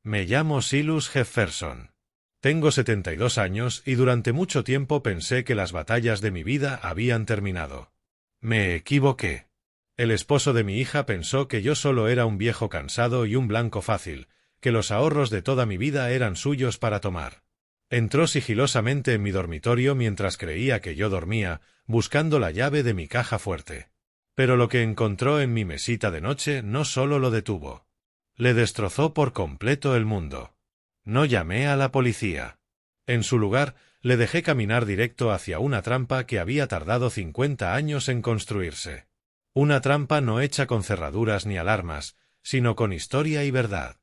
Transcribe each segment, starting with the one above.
Me llamo Silas Jefferson. Tengo 72 años y durante mucho tiempo pensé que las batallas de mi vida habían terminado. Me equivoqué. El esposo de mi hija pensó que yo solo era un viejo cansado y un blanco fácil, que los ahorros de toda mi vida eran suyos para tomar. Entró sigilosamente en mi dormitorio mientras creía que yo dormía, buscando la llave de mi caja fuerte. Pero lo que encontró en mi mesita de noche no solo lo detuvo. Le destrozó por completo el mundo. No llamé a la policía. En su lugar, le dejé caminar directo hacia una trampa que había tardado 50 años en construirse. Una trampa no hecha con cerraduras ni alarmas, sino con historia y verdad.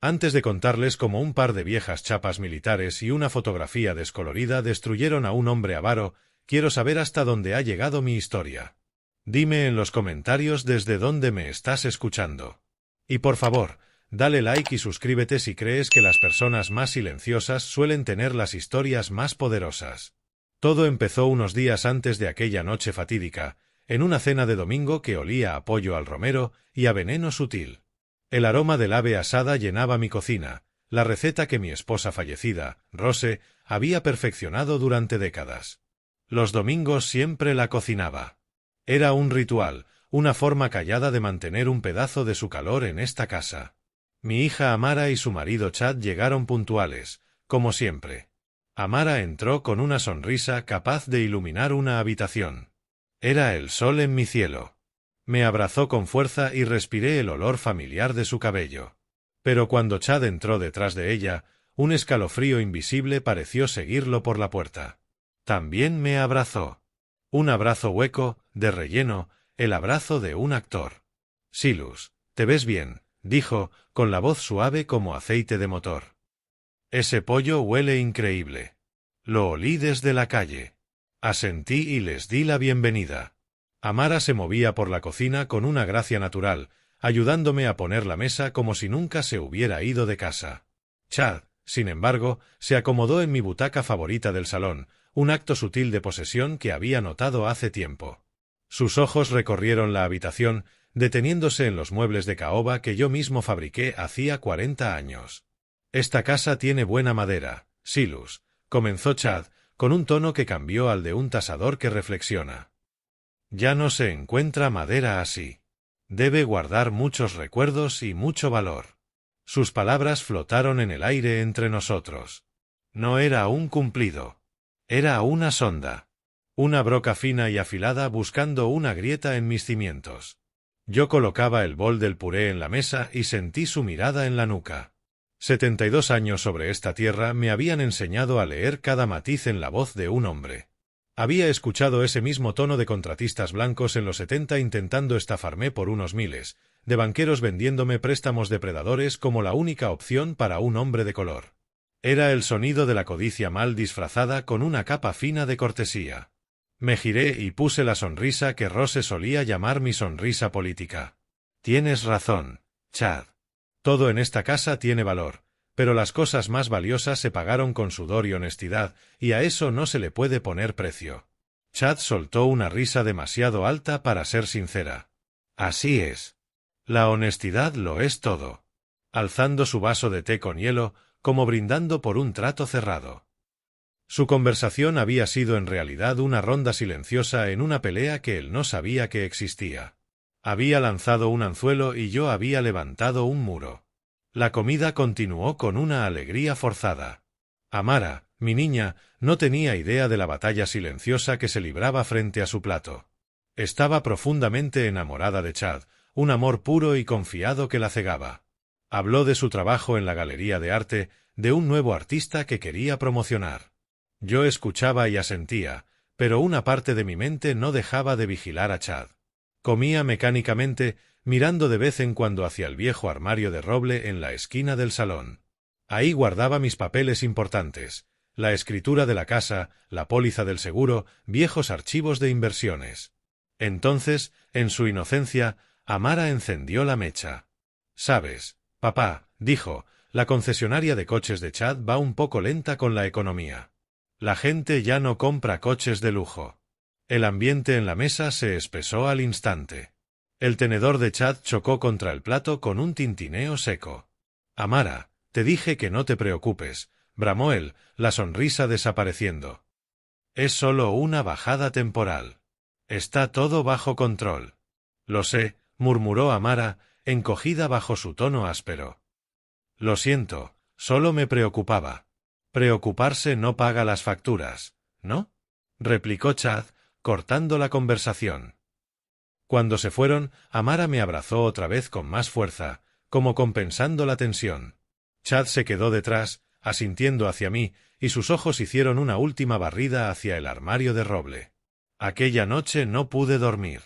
Antes de contarles cómo un par de viejas chapas militares y una fotografía descolorida destruyeron a un hombre avaro, quiero saber hasta dónde ha llegado mi historia. Dime en los comentarios desde dónde me estás escuchando. Y por favor, dale like y suscríbete si crees que las personas más silenciosas suelen tener las historias más poderosas. Todo empezó unos días antes de aquella noche fatídica, en una cena de domingo que olía a pollo al romero y a veneno sutil. El aroma del ave asada llenaba mi cocina, la receta que mi esposa fallecida, Rose, había perfeccionado durante décadas. Los domingos siempre la cocinaba. Era un ritual, una forma callada de mantener un pedazo de su calor en esta casa. Mi hija Amara y su marido Chad llegaron puntuales, como siempre. Amara entró con una sonrisa capaz de iluminar una habitación. Era el sol en mi cielo. Me abrazó con fuerza y respiré el olor familiar de su cabello. Pero cuando Chad entró detrás de ella, un escalofrío invisible pareció seguirlo por la puerta. También me abrazó. Un abrazo hueco, de relleno, el abrazo de un actor. Silas, te ves bien, dijo, con la voz suave como aceite de motor. Ese pollo huele increíble. Lo olí desde la calle. Asentí y les di la bienvenida. Amara se movía por la cocina con una gracia natural, ayudándome a poner la mesa como si nunca se hubiera ido de casa. Chad, sin embargo, se acomodó en mi butaca favorita del salón, un acto sutil de posesión que había notado hace tiempo. Sus ojos recorrieron la habitación, deteniéndose en los muebles de caoba que yo mismo fabriqué hacía 40 años. Esta casa tiene buena madera, Silas, comenzó Chad, con un tono que cambió al de un tasador que reflexiona. Ya no se encuentra madera así. Debe guardar muchos recuerdos y mucho valor. Sus palabras flotaron en el aire entre nosotros. No era un cumplido. Era una sonda. Una broca fina y afilada buscando una grieta en mis cimientos. Yo colocaba el bol del puré en la mesa y sentí su mirada en la nuca. 72 años sobre esta tierra me habían enseñado a leer cada matiz en la voz de un hombre. Había escuchado ese mismo tono de contratistas blancos en los 70 intentando estafarme por unos miles, de banqueros vendiéndome préstamos depredadores como la única opción para un hombre de color. Era el sonido de la codicia mal disfrazada con una capa fina de cortesía. Me giré y puse la sonrisa que Rose solía llamar mi sonrisa política. Tienes razón, Chad. Todo en esta casa tiene valor, pero las cosas más valiosas se pagaron con sudor y honestidad, y a eso no se le puede poner precio. Chad soltó una risa demasiado alta para ser sincera. Así es. La honestidad lo es todo. Alzando su vaso de té con hielo, como brindando por un trato cerrado. Su conversación había sido en realidad una ronda silenciosa en una pelea que él no sabía que existía. Había lanzado un anzuelo y yo había levantado un muro. La comida continuó con una alegría forzada. Amara, mi niña, no tenía idea de la batalla silenciosa que se libraba frente a su plato. Estaba profundamente enamorada de Chad, un amor puro y confiado que la cegaba. Habló de su trabajo en la galería de arte, de un nuevo artista que quería promocionar. Yo escuchaba y asentía, pero una parte de mi mente no dejaba de vigilar a Chad. Comía mecánicamente, mirando de vez en cuando hacia el viejo armario de roble en la esquina del salón. Ahí guardaba mis papeles importantes, la escritura de la casa, la póliza del seguro, viejos archivos de inversiones. Entonces, en su inocencia, Amara encendió la mecha. «Sabes, papá», dijo, «la concesionaria de coches de Chad va un poco lenta con la economía. La gente ya no compra coches de lujo». El ambiente en la mesa se espesó al instante. El tenedor de Chad chocó contra el plato con un tintineo seco. «Amara, Te dije que no te preocupes, bramó él, la sonrisa desapareciendo. Es solo una bajada temporal. Está todo bajo control. Lo sé, murmuró Amara, encogida bajo su tono áspero. Lo siento, solo me preocupaba. Preocuparse no paga las facturas, ¿no? Replicó Chad, cortando la conversación. Cuando se fueron, Amara me abrazó otra vez con más fuerza, como compensando la tensión. Chad se quedó detrás, asintiendo hacia mí, y sus ojos hicieron una última barrida hacia el armario de roble. Aquella noche no pude dormir.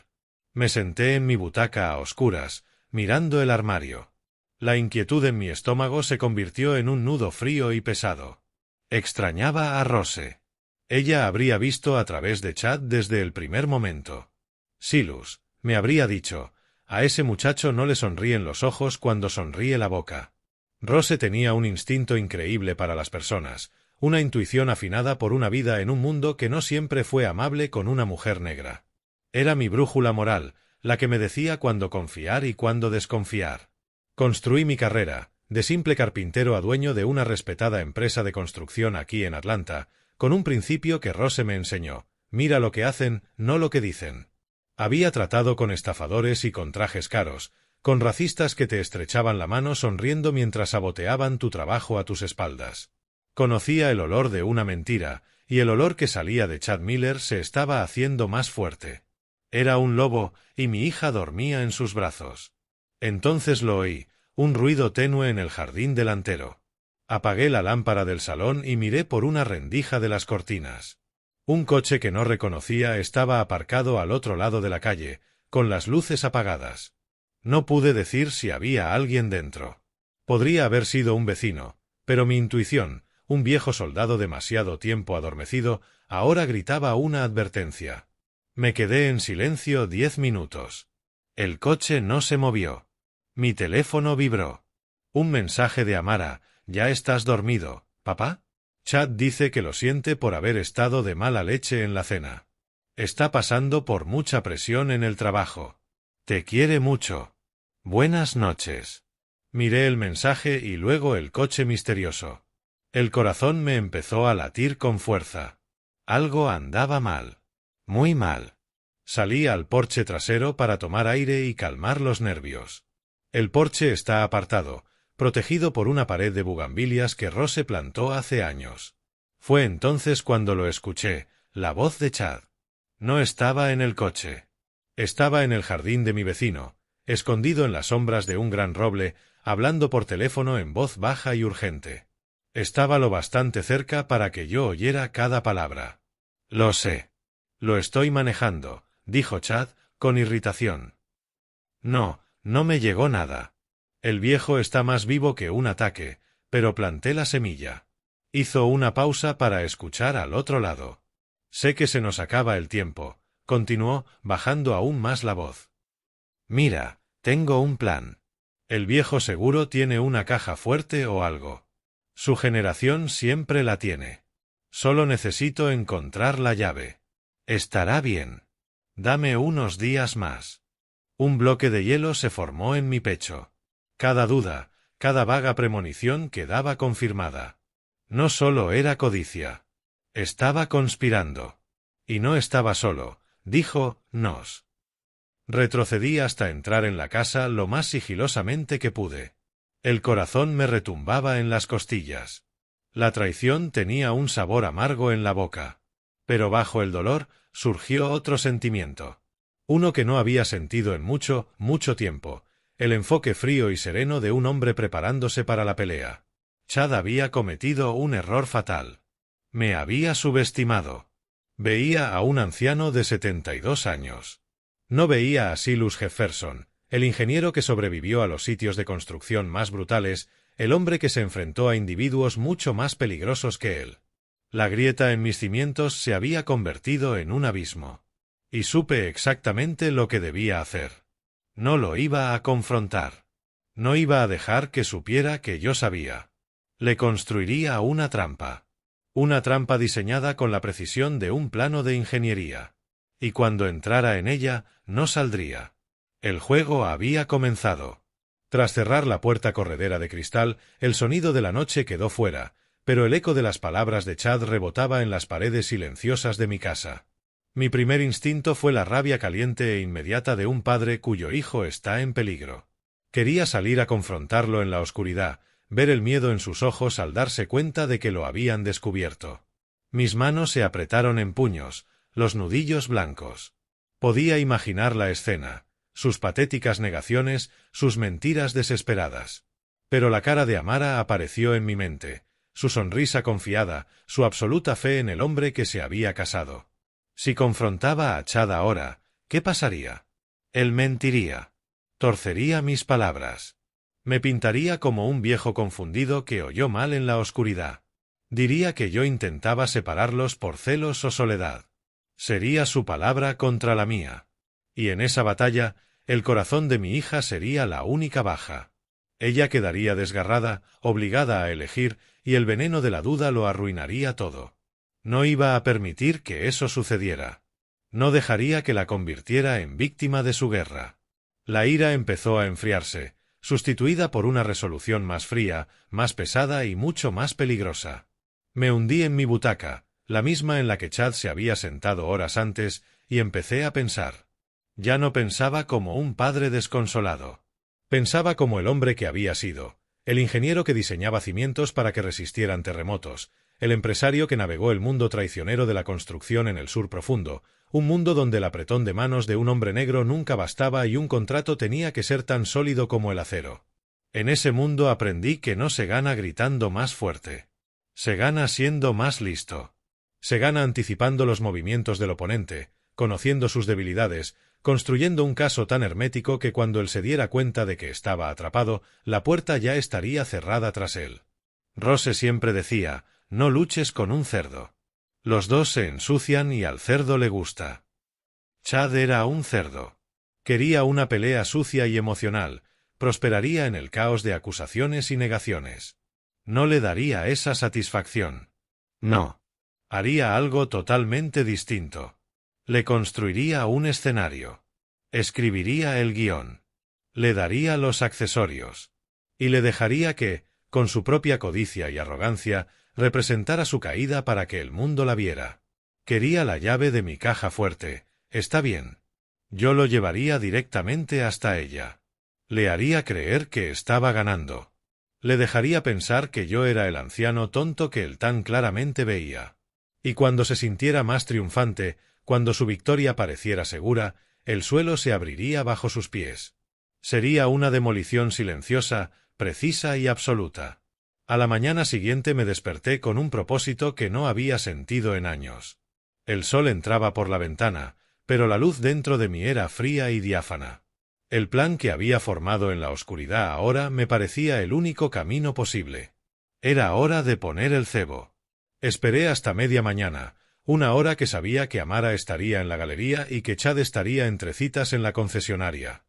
Me senté en mi butaca a oscuras, mirando el armario. La inquietud en mi estómago se convirtió en un nudo frío y pesado. Extrañaba a Rose. Ella habría visto a través de Chad desde el primer momento. Silus, me habría dicho, a ese muchacho no le sonríen los ojos cuando sonríe la boca. Rose tenía un instinto increíble para las personas, una intuición afinada por una vida en un mundo que no siempre fue amable con una mujer negra. Era mi brújula moral, la que me decía cuándo confiar y cuándo desconfiar. Construí mi carrera, de simple carpintero a dueño de una respetada empresa de construcción aquí en Atlanta, con un principio que Rose me enseñó: mira lo que hacen, no lo que dicen. Había tratado con estafadores y con trajes caros, con racistas que te estrechaban la mano sonriendo mientras saboteaban tu trabajo a tus espaldas. Conocía el olor de una mentira, y el olor que salía de Chad Miller se estaba haciendo más fuerte. Era un lobo, y mi hija dormía en sus brazos. Entonces lo oí, un ruido tenue en el jardín delantero. Apagué la lámpara del salón y miré por una rendija de las cortinas. Un coche que no reconocía estaba aparcado al otro lado de la calle, con las luces apagadas. No pude decir si había alguien dentro. Podría haber sido un vecino, pero mi intuición, un viejo soldado demasiado tiempo adormecido, ahora gritaba una advertencia. Me quedé en silencio 10 minutos. El coche no se movió. Mi teléfono vibró. Un mensaje de Amara: ¿ya estás dormido, papá? Chad dice que lo siente por haber estado de mala leche en la cena. Está pasando por mucha presión en el trabajo. Te quiere mucho. Buenas noches. Miré el mensaje y luego el coche misterioso. El corazón me empezó a latir con fuerza. Algo andaba mal. Muy mal. Salí al porche trasero para tomar aire y calmar los nervios. El porche está apartado, protegido por una pared de bugambilias que Rose plantó hace años. Fue entonces cuando lo escuché, la voz de Chad. No estaba en el coche. Estaba en el jardín de mi vecino, escondido en las sombras de un gran roble, hablando por teléfono en voz baja y urgente. Estaba lo bastante cerca para que yo oyera cada palabra. Lo sé. Lo estoy manejando, dijo Chad, con irritación. No me llegó nada. El viejo está más vivo que un ataque, pero planté la semilla. Hizo una pausa para escuchar al otro lado. Sé que se nos acaba el tiempo, continuó, bajando aún más la voz. Mira, tengo un plan. El viejo seguro tiene una caja fuerte o algo. Su generación siempre la tiene. Solo necesito encontrar la llave. Estará bien. Dame unos días más. Un bloque de hielo se formó en mi pecho. Cada duda, cada vaga premonición quedaba confirmada. No solo era codicia. Estaba conspirando. Y no estaba solo, dijo Nos. Retrocedí hasta entrar en la casa lo más sigilosamente que pude. El corazón me retumbaba en las costillas. La traición tenía un sabor amargo en la boca. Pero bajo el dolor surgió otro sentimiento. Uno que no había sentido en mucho tiempo. El enfoque frío y sereno de un hombre preparándose para la pelea. Chad había cometido un error fatal. Me había subestimado. Veía a un anciano de 72 años. No veía a Silus Jefferson, el ingeniero que sobrevivió a los sitios de construcción más brutales, el hombre que se enfrentó a individuos mucho más peligrosos que él. La grieta en mis cimientos se había convertido en un abismo. Y supe exactamente lo que debía hacer. No lo iba a confrontar. No iba a dejar que supiera que yo sabía. Le construiría una trampa. Una trampa diseñada con la precisión de un plano de ingeniería. Y cuando entrara en ella, no saldría. El juego había comenzado. Tras cerrar la puerta corredera de cristal, el sonido de la noche quedó fuera, pero el eco de las palabras de Chad rebotaba en las paredes silenciosas de mi casa. Mi primer instinto fue la rabia caliente e inmediata de un padre cuyo hijo está en peligro. Quería salir a confrontarlo en la oscuridad, ver el miedo en sus ojos al darse cuenta de que lo habían descubierto. Mis manos se apretaron en puños, los nudillos blancos. Podía imaginar la escena, sus patéticas negaciones, sus mentiras desesperadas. Pero la cara de Amara apareció en mi mente, su sonrisa confiada, su absoluta fe en el hombre que se había casado. Si confrontaba a Chad ahora, ¿qué pasaría? Él mentiría. Torcería mis palabras. Me pintaría como un viejo confundido que oyó mal en la oscuridad. Diría que yo intentaba separarlos por celos o soledad. Sería su palabra contra la mía. Y en esa batalla, el corazón de mi hija sería la única baja. Ella quedaría desgarrada, obligada a elegir, y el veneno de la duda lo arruinaría todo. No iba a permitir que eso sucediera. No dejaría que la convirtiera en víctima de su guerra. La ira empezó a enfriarse, sustituida por una resolución más fría, más pesada y mucho más peligrosa. Me hundí en mi butaca, la misma en la que Chad se había sentado horas antes, y empecé a pensar. Ya no pensaba como un padre desconsolado. Pensaba como el hombre que había sido, el ingeniero que diseñaba cimientos para que resistieran terremotos, el empresario que navegó el mundo traicionero de la construcción en el sur profundo, un mundo donde el apretón de manos de un hombre negro nunca bastaba y un contrato tenía que ser tan sólido como el acero. En ese mundo aprendí que no se gana gritando más fuerte. Se gana siendo más listo. Se gana anticipando los movimientos del oponente, conociendo sus debilidades, construyendo un caso tan hermético que cuando él se diera cuenta de que estaba atrapado, la puerta ya estaría cerrada tras él. Rose siempre decía, no luches con un cerdo. Los dos se ensucian y al cerdo le gusta. Chad era un cerdo. Quería una pelea sucia y emocional, prosperaría en el caos de acusaciones y negaciones. No le daría esa satisfacción. No. Haría algo totalmente distinto. Le construiría un escenario. Escribiría el guión. Le daría los accesorios. Y le dejaría que, con su propia codicia y arrogancia, representara su caída para que el mundo la viera. Quería la llave de mi caja fuerte. Está bien. Yo lo llevaría directamente hasta ella. Le haría creer que estaba ganando. Le dejaría pensar que yo era el anciano tonto que él tan claramente veía. Y cuando se sintiera más triunfante, cuando su victoria pareciera segura, el suelo se abriría bajo sus pies. Sería una demolición silenciosa, precisa y absoluta. A la mañana siguiente me desperté con un propósito que no había sentido en años. El sol entraba por la ventana, pero la luz dentro de mí era fría y diáfana. El plan que había formado en la oscuridad ahora me parecía el único camino posible. Era hora de poner el cebo. Esperé hasta media mañana, una hora que sabía que Amara estaría en la galería y que Chad estaría entre citas en la concesionaria.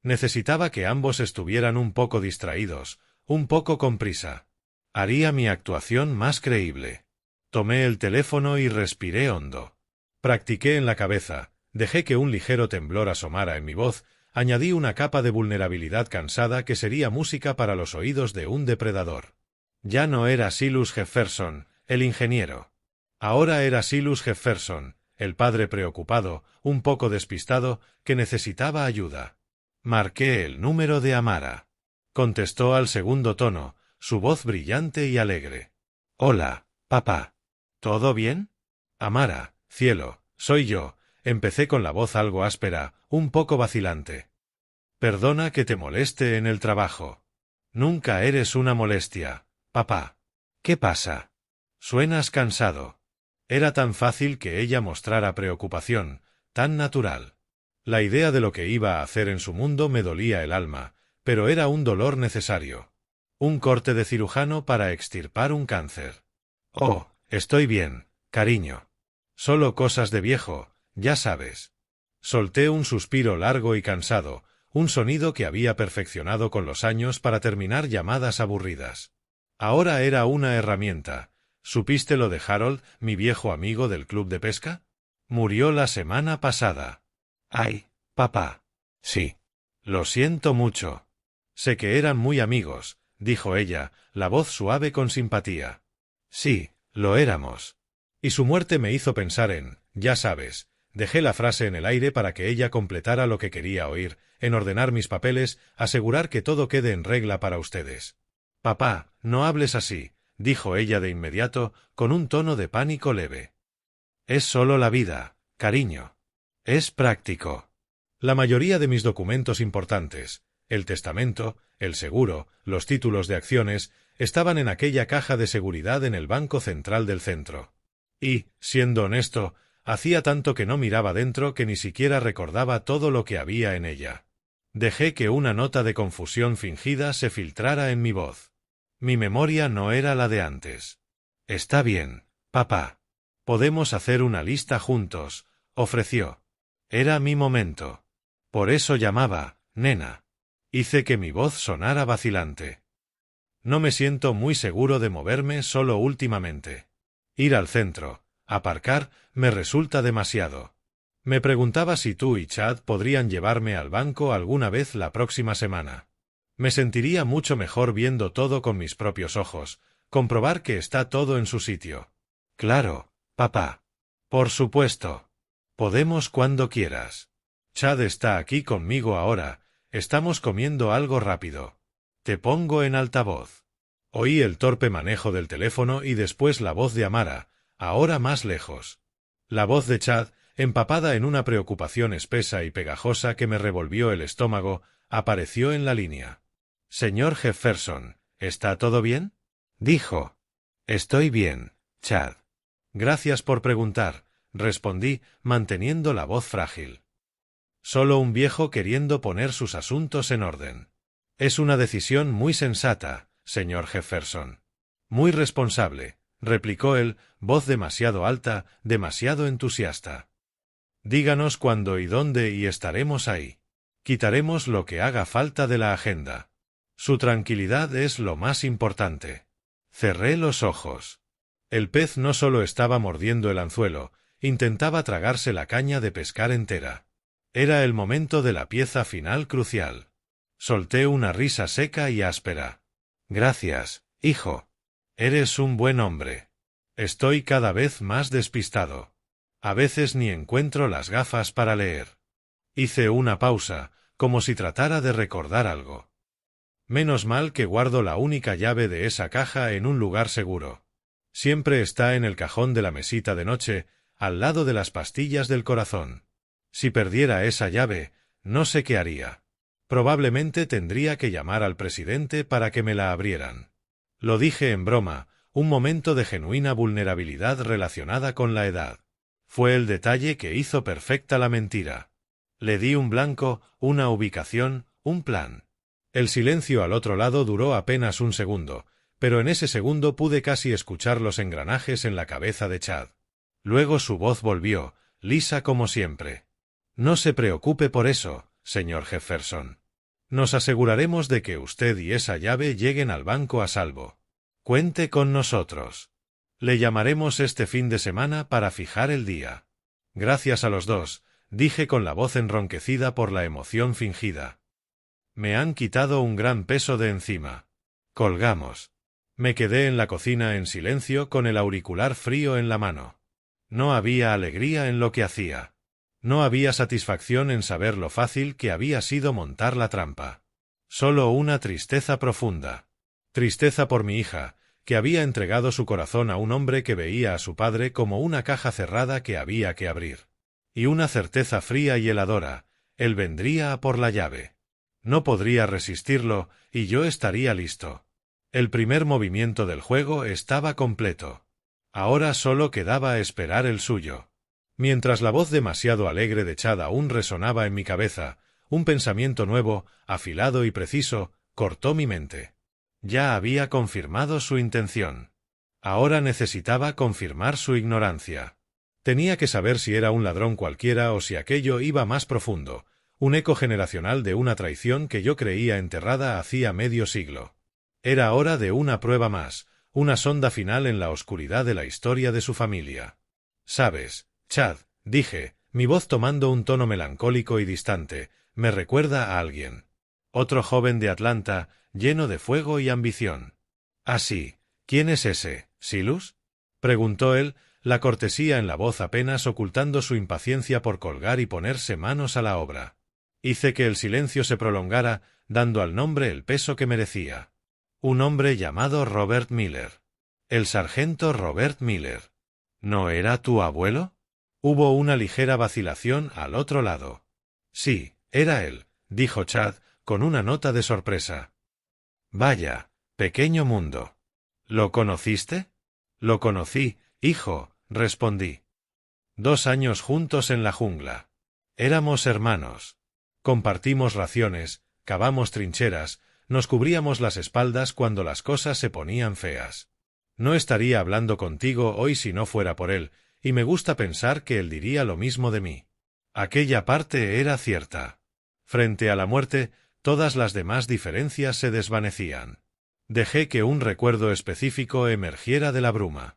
Necesitaba que ambos estuvieran un poco distraídos, un poco con prisa. Haría mi actuación más creíble. Tomé el teléfono y respiré hondo. Practiqué en la cabeza, dejé que un ligero temblor asomara en mi voz, añadí una capa de vulnerabilidad cansada que sería música para los oídos de un depredador. Ya no era Silas Jefferson, el ingeniero. Ahora era Silas Jefferson, el padre preocupado, un poco despistado, que necesitaba ayuda. Marqué el número de Amara. Contestó al segundo tono, su voz brillante y alegre. Hola, papá. ¿Todo bien? Amara, cielo, soy yo. Empecé con la voz algo áspera, un poco vacilante. Perdona que te moleste en el trabajo. Nunca eres una molestia, papá. ¿Qué pasa? Suenas cansado. Era tan fácil que ella mostrara preocupación, tan natural. La idea de lo que iba a hacer en su mundo me dolía el alma, pero era un dolor necesario. Un corte de cirujano para extirpar un cáncer. Oh, estoy bien, cariño. Solo cosas de viejo, ya sabes. Solté un suspiro largo y cansado, un sonido que había perfeccionado con los años para terminar llamadas aburridas. Ahora era una herramienta. ¿Supiste lo de Harold, mi viejo amigo del club de pesca? Murió la semana pasada. Ay, papá. Sí. Lo siento mucho. Sé que eran muy amigos, dijo ella, la voz suave con simpatía. Sí, lo éramos. Y su muerte me hizo pensar en, ya sabes, dejé la frase en el aire para que ella completara lo que quería oír, en ordenar mis papeles, asegurar que todo quede en regla para ustedes. Papá, no hables así, dijo ella de inmediato, con un tono de pánico leve. Es solo la vida, cariño. Es práctico. La mayoría de mis documentos importantes, el testamento, el seguro, los títulos de acciones, estaban en aquella caja de seguridad en el Banco Central del Centro. Y, siendo honesto, hacía tanto que no miraba dentro que ni siquiera recordaba todo lo que había en ella. Dejé que una nota de confusión fingida se filtrara en mi voz. Mi memoria no era la de antes. Está bien, papá. Podemos hacer una lista juntos, ofreció. Era mi momento. Por eso llamaba, nena. Hice que mi voz sonara vacilante. No me siento muy seguro de moverme solo últimamente. Ir al centro, aparcar, me resulta demasiado. Me preguntaba si tú y Chad podrían llevarme al banco alguna vez la próxima semana. Me sentiría mucho mejor viendo todo con mis propios ojos, comprobar que está todo en su sitio. Claro, papá. Por supuesto. Podemos cuando quieras. Chad está aquí conmigo ahora, estamos comiendo algo rápido. Te pongo en altavoz. Oí el torpe manejo del teléfono y después la voz de Amara, ahora más lejos. La voz de Chad, empapada en una preocupación espesa y pegajosa que me revolvió el estómago, apareció en la línea. Señor Jefferson, ¿está todo bien? Dijo. Estoy bien, Chad. Gracias por preguntar, respondí, manteniendo la voz frágil. Solo un viejo queriendo poner sus asuntos en orden. Es una decisión muy sensata, señor Jefferson. Muy responsable, replicó él, voz demasiado alta, demasiado entusiasta. Díganos cuándo y dónde y estaremos ahí. Quitaremos lo que haga falta de la agenda. Su tranquilidad es lo más importante. Cerré los ojos. El pez no solo estaba mordiendo el anzuelo, intentaba tragarse la caña de pescar entera. Era el momento de la pieza final crucial. Solté una risa seca y áspera. Gracias, hijo. Eres un buen hombre. Estoy cada vez más despistado. A veces ni encuentro las gafas para leer. Hice una pausa, como si tratara de recordar algo. Menos mal que guardo la única llave de esa caja en un lugar seguro. Siempre está en el cajón de la mesita de noche, al lado de las pastillas del corazón. Si perdiera esa llave, no sé qué haría. Probablemente tendría que llamar al presidente para que me la abrieran. Lo dije en broma, un momento de genuina vulnerabilidad relacionada con la edad. Fue el detalle que hizo perfecta la mentira. Le di un blanco, una ubicación, un plan. El silencio al otro lado duró apenas un segundo, pero en ese segundo pude casi escuchar los engranajes en la cabeza de Chad. Luego su voz volvió, lisa como siempre. No se preocupe por eso, señor Jefferson. Nos aseguraremos de que usted y esa llave lleguen al banco a salvo. Cuente con nosotros. Le llamaremos este fin de semana para fijar el día. Gracias a los dos, dije con la voz enronquecida por la emoción fingida. Me han quitado un gran peso de encima. Colgamos. Me quedé en la cocina en silencio con el auricular frío en la mano. No había alegría en lo que hacía. No había satisfacción en saber lo fácil que había sido montar la trampa. Solo una tristeza profunda. Tristeza por mi hija, que había entregado su corazón a un hombre que veía a su padre como una caja cerrada que había que abrir. Y una certeza fría y heladora, él vendría a por la llave. No podría resistirlo, y yo estaría listo. El primer movimiento del juego estaba completo. Ahora solo quedaba esperar el suyo. Mientras la voz demasiado alegre de Chad aún resonaba en mi cabeza, un pensamiento nuevo, afilado y preciso, cortó mi mente. Ya había confirmado su intención. Ahora necesitaba confirmar su ignorancia. Tenía que saber si era un ladrón cualquiera o si aquello iba más profundo, un eco generacional de una traición que yo creía enterrada hacía medio siglo. Era hora de una prueba más, una sonda final en la oscuridad de la historia de su familia. ¿Sabes, Chad? Dije, mi voz tomando un tono melancólico y distante, me recuerda a alguien. Otro joven de Atlanta, lleno de fuego y ambición. «Ah, sí. ¿Quién es ese, Silus?», preguntó él, la cortesía en la voz apenas ocultando su impaciencia por colgar y ponerse manos a la obra. Hice que el silencio se prolongara, dando al nombre el peso que merecía. Un hombre llamado Robert Miller. El sargento Robert Miller. ¿No era tu abuelo? Hubo una ligera vacilación al otro lado. Sí, era él, dijo Chad, con una nota de sorpresa. Vaya, pequeño mundo. ¿Lo conociste? Lo conocí, hijo, respondí. 2 años juntos en la jungla. Éramos hermanos. Compartimos raciones, cavamos trincheras, nos cubríamos las espaldas cuando las cosas se ponían feas. No estaría hablando contigo hoy si no fuera por él, y me gusta pensar que él diría lo mismo de mí. Aquella parte era cierta. Frente a la muerte, todas las demás diferencias se desvanecían. Dejé que un recuerdo específico emergiera de la bruma.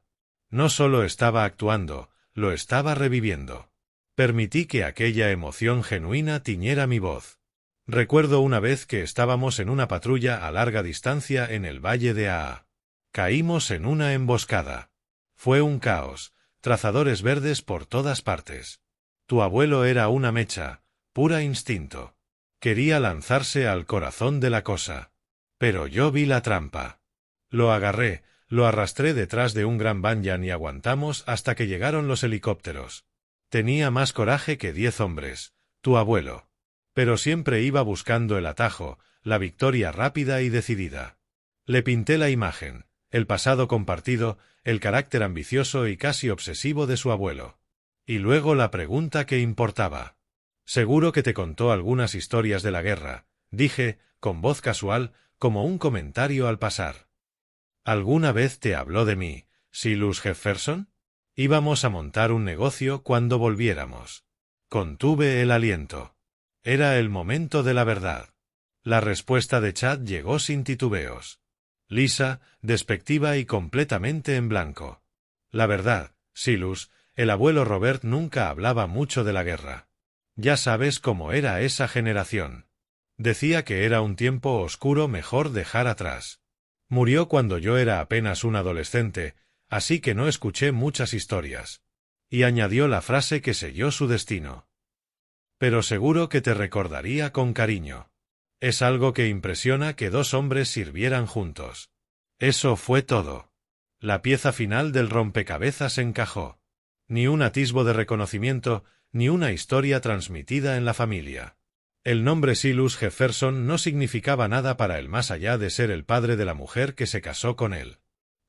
No solo estaba actuando, lo estaba reviviendo. Permití que aquella emoción genuina tiñera mi voz. Recuerdo una vez que estábamos en una patrulla a larga distancia en el valle de Aa. Caímos en una emboscada. Fue un caos, trazadores verdes por todas partes. Tu abuelo era una mecha, pura instinto. Quería lanzarse al corazón de la cosa. Pero yo vi la trampa. Lo agarré, lo arrastré detrás de un gran banyan y aguantamos hasta que llegaron los helicópteros. Tenía más coraje que 10 hombres, tu abuelo. Pero siempre iba buscando el atajo, la victoria rápida y decidida. Le pinté la imagen, el pasado compartido, el carácter ambicioso y casi obsesivo de su abuelo. Y luego la pregunta que importaba. Seguro que te contó algunas historias de la guerra, dije, con voz casual, como un comentario al pasar. ¿Alguna vez te habló de mí, Silus Jefferson? Íbamos a montar un negocio cuando volviéramos. Contuve el aliento. Era el momento de la verdad. La respuesta de Chad llegó sin titubeos. Lisa, despectiva y completamente en blanco. La verdad, Silus, el abuelo Robert nunca hablaba mucho de la guerra. Ya sabes cómo era esa generación. Decía que era un tiempo oscuro mejor dejar atrás. Murió cuando yo era apenas un adolescente, así que no escuché muchas historias. Y añadió la frase que selló su destino. Pero seguro que te recordaría con cariño. Es algo que impresiona que 2 hombres sirvieran juntos. Eso fue todo. La pieza final del rompecabezas encajó. Ni un atisbo de reconocimiento, ni una historia transmitida en la familia. El nombre Silus Jefferson no significaba nada para él más allá de ser el padre de la mujer que se casó con él.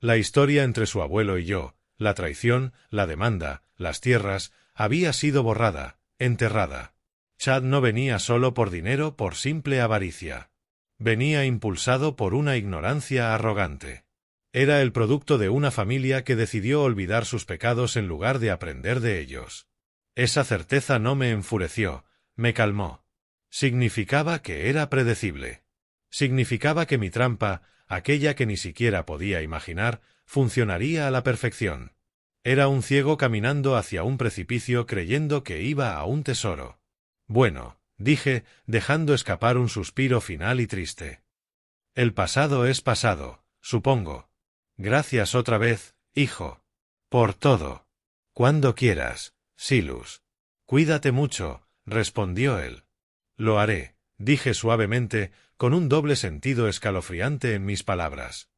La historia entre su abuelo y yo, la traición, la demanda, las tierras, había sido borrada, enterrada. Chad no venía solo por dinero, por simple avaricia. Venía impulsado por una ignorancia arrogante. Era el producto de una familia que decidió olvidar sus pecados en lugar de aprender de ellos. Esa certeza no me enfureció, me calmó. Significaba que era predecible. Significaba que mi trampa, aquella que ni siquiera podía imaginar, funcionaría a la perfección. Era un ciego caminando hacia un precipicio creyendo que iba a un tesoro. Bueno, dije, dejando escapar un suspiro final y triste. El pasado es pasado, supongo. Gracias otra vez, hijo. Por todo. Cuando quieras, Silus. Cuídate mucho, respondió él. Lo haré, dije suavemente, con un doble sentido escalofriante en mis palabras.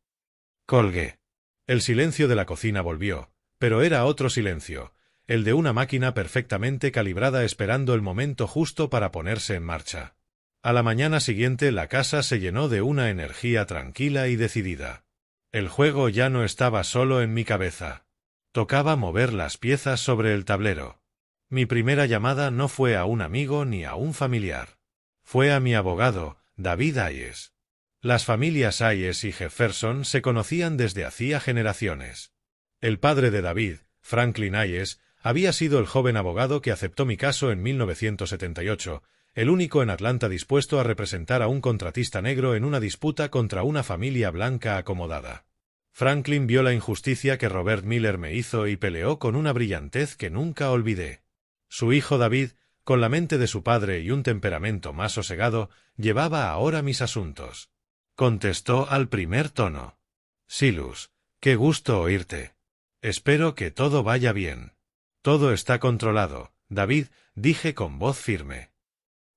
Colgué. El silencio de la cocina volvió, pero era otro silencio, el de una máquina perfectamente calibrada esperando el momento justo para ponerse en marcha. A la mañana siguiente la casa se llenó de una energía tranquila y decidida. El juego ya no estaba solo en mi cabeza. Tocaba mover las piezas sobre el tablero. Mi primera llamada no fue a un amigo ni a un familiar. Fue a mi abogado, David Hayes. Las familias Hayes y Jefferson se conocían desde hacía generaciones. El padre de David, Franklin Hayes, había sido el joven abogado que aceptó mi caso en 1978, el único en Atlanta dispuesto a representar a un contratista negro en una disputa contra una familia blanca acomodada. Franklin vio la injusticia que Robert Miller me hizo y peleó con una brillantez que nunca olvidé. Su hijo David, Con la mente de su padre y un temperamento más sosegado, llevaba ahora mis asuntos. Contestó al primer tono. Silus, qué gusto oírte. Espero que todo vaya bien. Todo está controlado, David, dije con voz firme.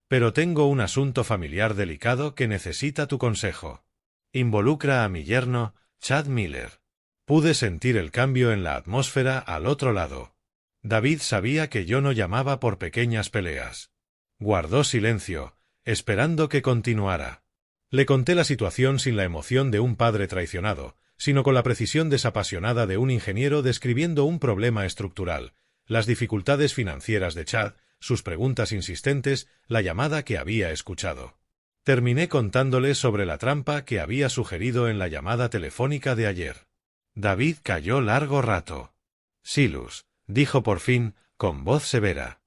Pero tengo un asunto familiar delicado que necesita tu consejo. Involucra a mi yerno, Chad Miller. Pude sentir el cambio en la atmósfera al otro lado. David sabía que yo no llamaba por pequeñas peleas. Guardó silencio, esperando que continuara. Le conté la situación sin la emoción de un padre traicionado, sino con la precisión desapasionada de un ingeniero describiendo un problema estructural, las dificultades financieras de Chad, sus preguntas insistentes, la llamada que había escuchado. Terminé contándole sobre la trampa que había sugerido en la llamada telefónica de ayer. David calló largo rato. Silus, dijo por fin, con voz severa.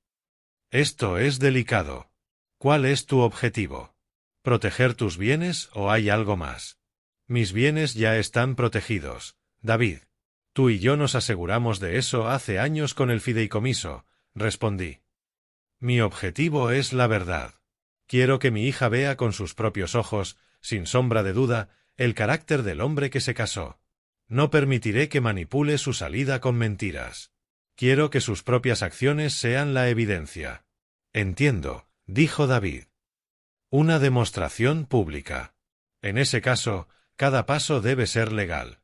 Esto es delicado. ¿Cuál es tu objetivo? ¿Proteger tus bienes o hay algo más? Mis bienes ya están protegidos, David. Tú y yo nos aseguramos de eso hace años con el fideicomiso, respondí. Mi objetivo es la verdad. Quiero que mi hija vea con sus propios ojos, sin sombra de duda, el carácter del hombre que se casó. No permitiré que manipule su salida con mentiras. Quiero que sus propias acciones sean la evidencia. Entiendo, dijo David. Una demostración pública. En ese caso, cada paso debe ser legal.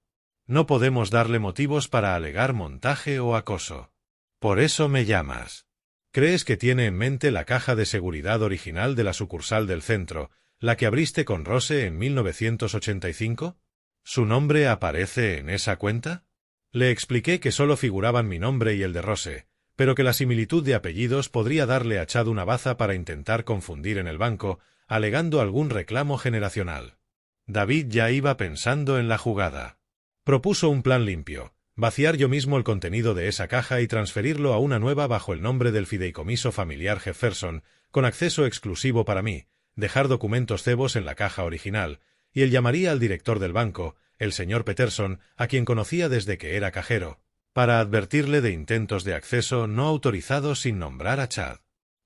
No podemos darle motivos para alegar montaje o acoso. Por eso me llamas. ¿Crees que tiene en mente la caja de seguridad original de la sucursal del centro, la que abriste con Rose en 1985? ¿Su nombre aparece en esa cuenta? Le expliqué que solo figuraban mi nombre y el de Rose, pero que la similitud de apellidos podría darle a Chad una baza para intentar confundir en el banco, alegando algún reclamo generacional. David ya iba pensando en la jugada. Propuso un plan limpio, vaciar yo mismo el contenido de esa caja y transferirlo a una nueva bajo el nombre del fideicomiso familiar Jefferson, con acceso exclusivo para mí, dejar documentos cebos en la caja original, y él llamaría al director del banco, el señor Peterson, a quien conocía desde que era cajero, para advertirle de intentos de acceso no autorizados sin nombrar a Chad.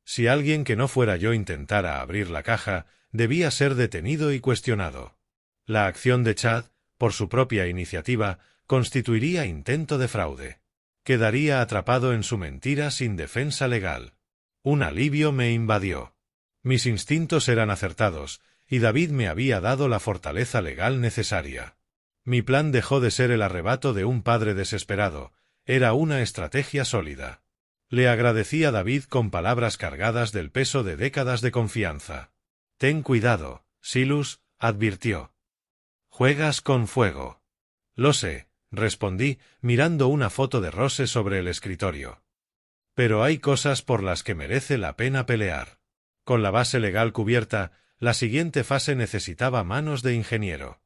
Si alguien que no fuera yo intentara abrir la caja, debía ser detenido y cuestionado. La acción de Chad, por su propia iniciativa, constituiría intento de fraude. Quedaría atrapado en su mentira sin defensa legal. Un alivio me invadió. Mis instintos eran acertados, y David me había dado la fortaleza legal necesaria. Mi plan dejó de ser el arrebato de un padre desesperado, era una estrategia sólida. Le agradecí a David con palabras cargadas del peso de décadas de confianza. Ten cuidado, Silus, advirtió. Juegas con fuego. Lo sé, respondí, mirando una foto de Rose sobre el escritorio. Pero hay cosas por las que merece la pena pelear. Con la base legal cubierta, la siguiente fase necesitaba manos de ingeniero.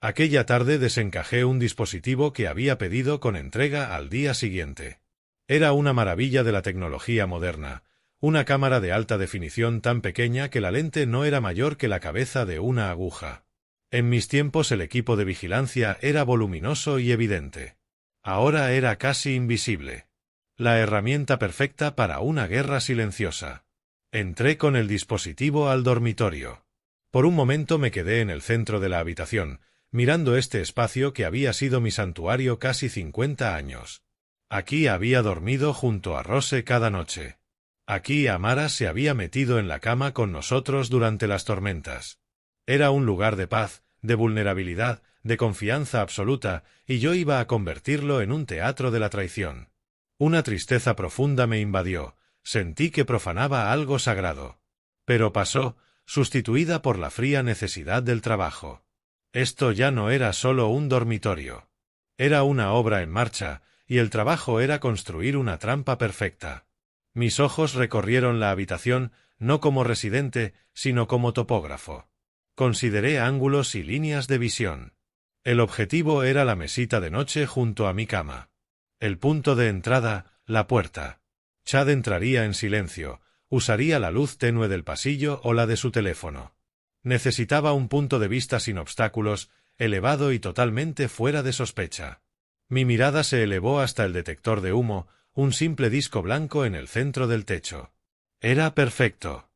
Aquella tarde desencajé un dispositivo que había pedido con entrega al día siguiente. Era una maravilla de la tecnología moderna, una cámara de alta definición tan pequeña que la lente no era mayor que la cabeza de una aguja. En mis tiempos el equipo de vigilancia era voluminoso y evidente. Ahora era casi invisible. La herramienta perfecta para una guerra silenciosa. Entré con el dispositivo al dormitorio. Por un momento me quedé en el centro de la habitación, mirando este espacio que había sido mi santuario casi 50 años. Aquí había dormido junto a Rose cada noche. Aquí Amara se había metido en la cama con nosotros durante las tormentas. Era un lugar de paz, de vulnerabilidad, de confianza absoluta, y yo iba a convertirlo en un teatro de la traición. Una tristeza profunda me invadió, sentí que profanaba algo sagrado. Pero pasó, sustituida por la fría necesidad del trabajo. Esto ya no era solo un dormitorio. Era una obra en marcha, y el trabajo era construir una trampa perfecta. Mis ojos recorrieron la habitación, no como residente, sino como topógrafo. Consideré ángulos y líneas de visión. El objetivo era la mesita de noche junto a mi cama. El punto de entrada, la puerta. Chad entraría en silencio, usaría la luz tenue del pasillo o la de su teléfono. Necesitaba un punto de vista sin obstáculos, elevado y totalmente fuera de sospecha. Mi mirada se elevó hasta el detector de humo, un simple disco blanco en el centro del techo. Era perfecto.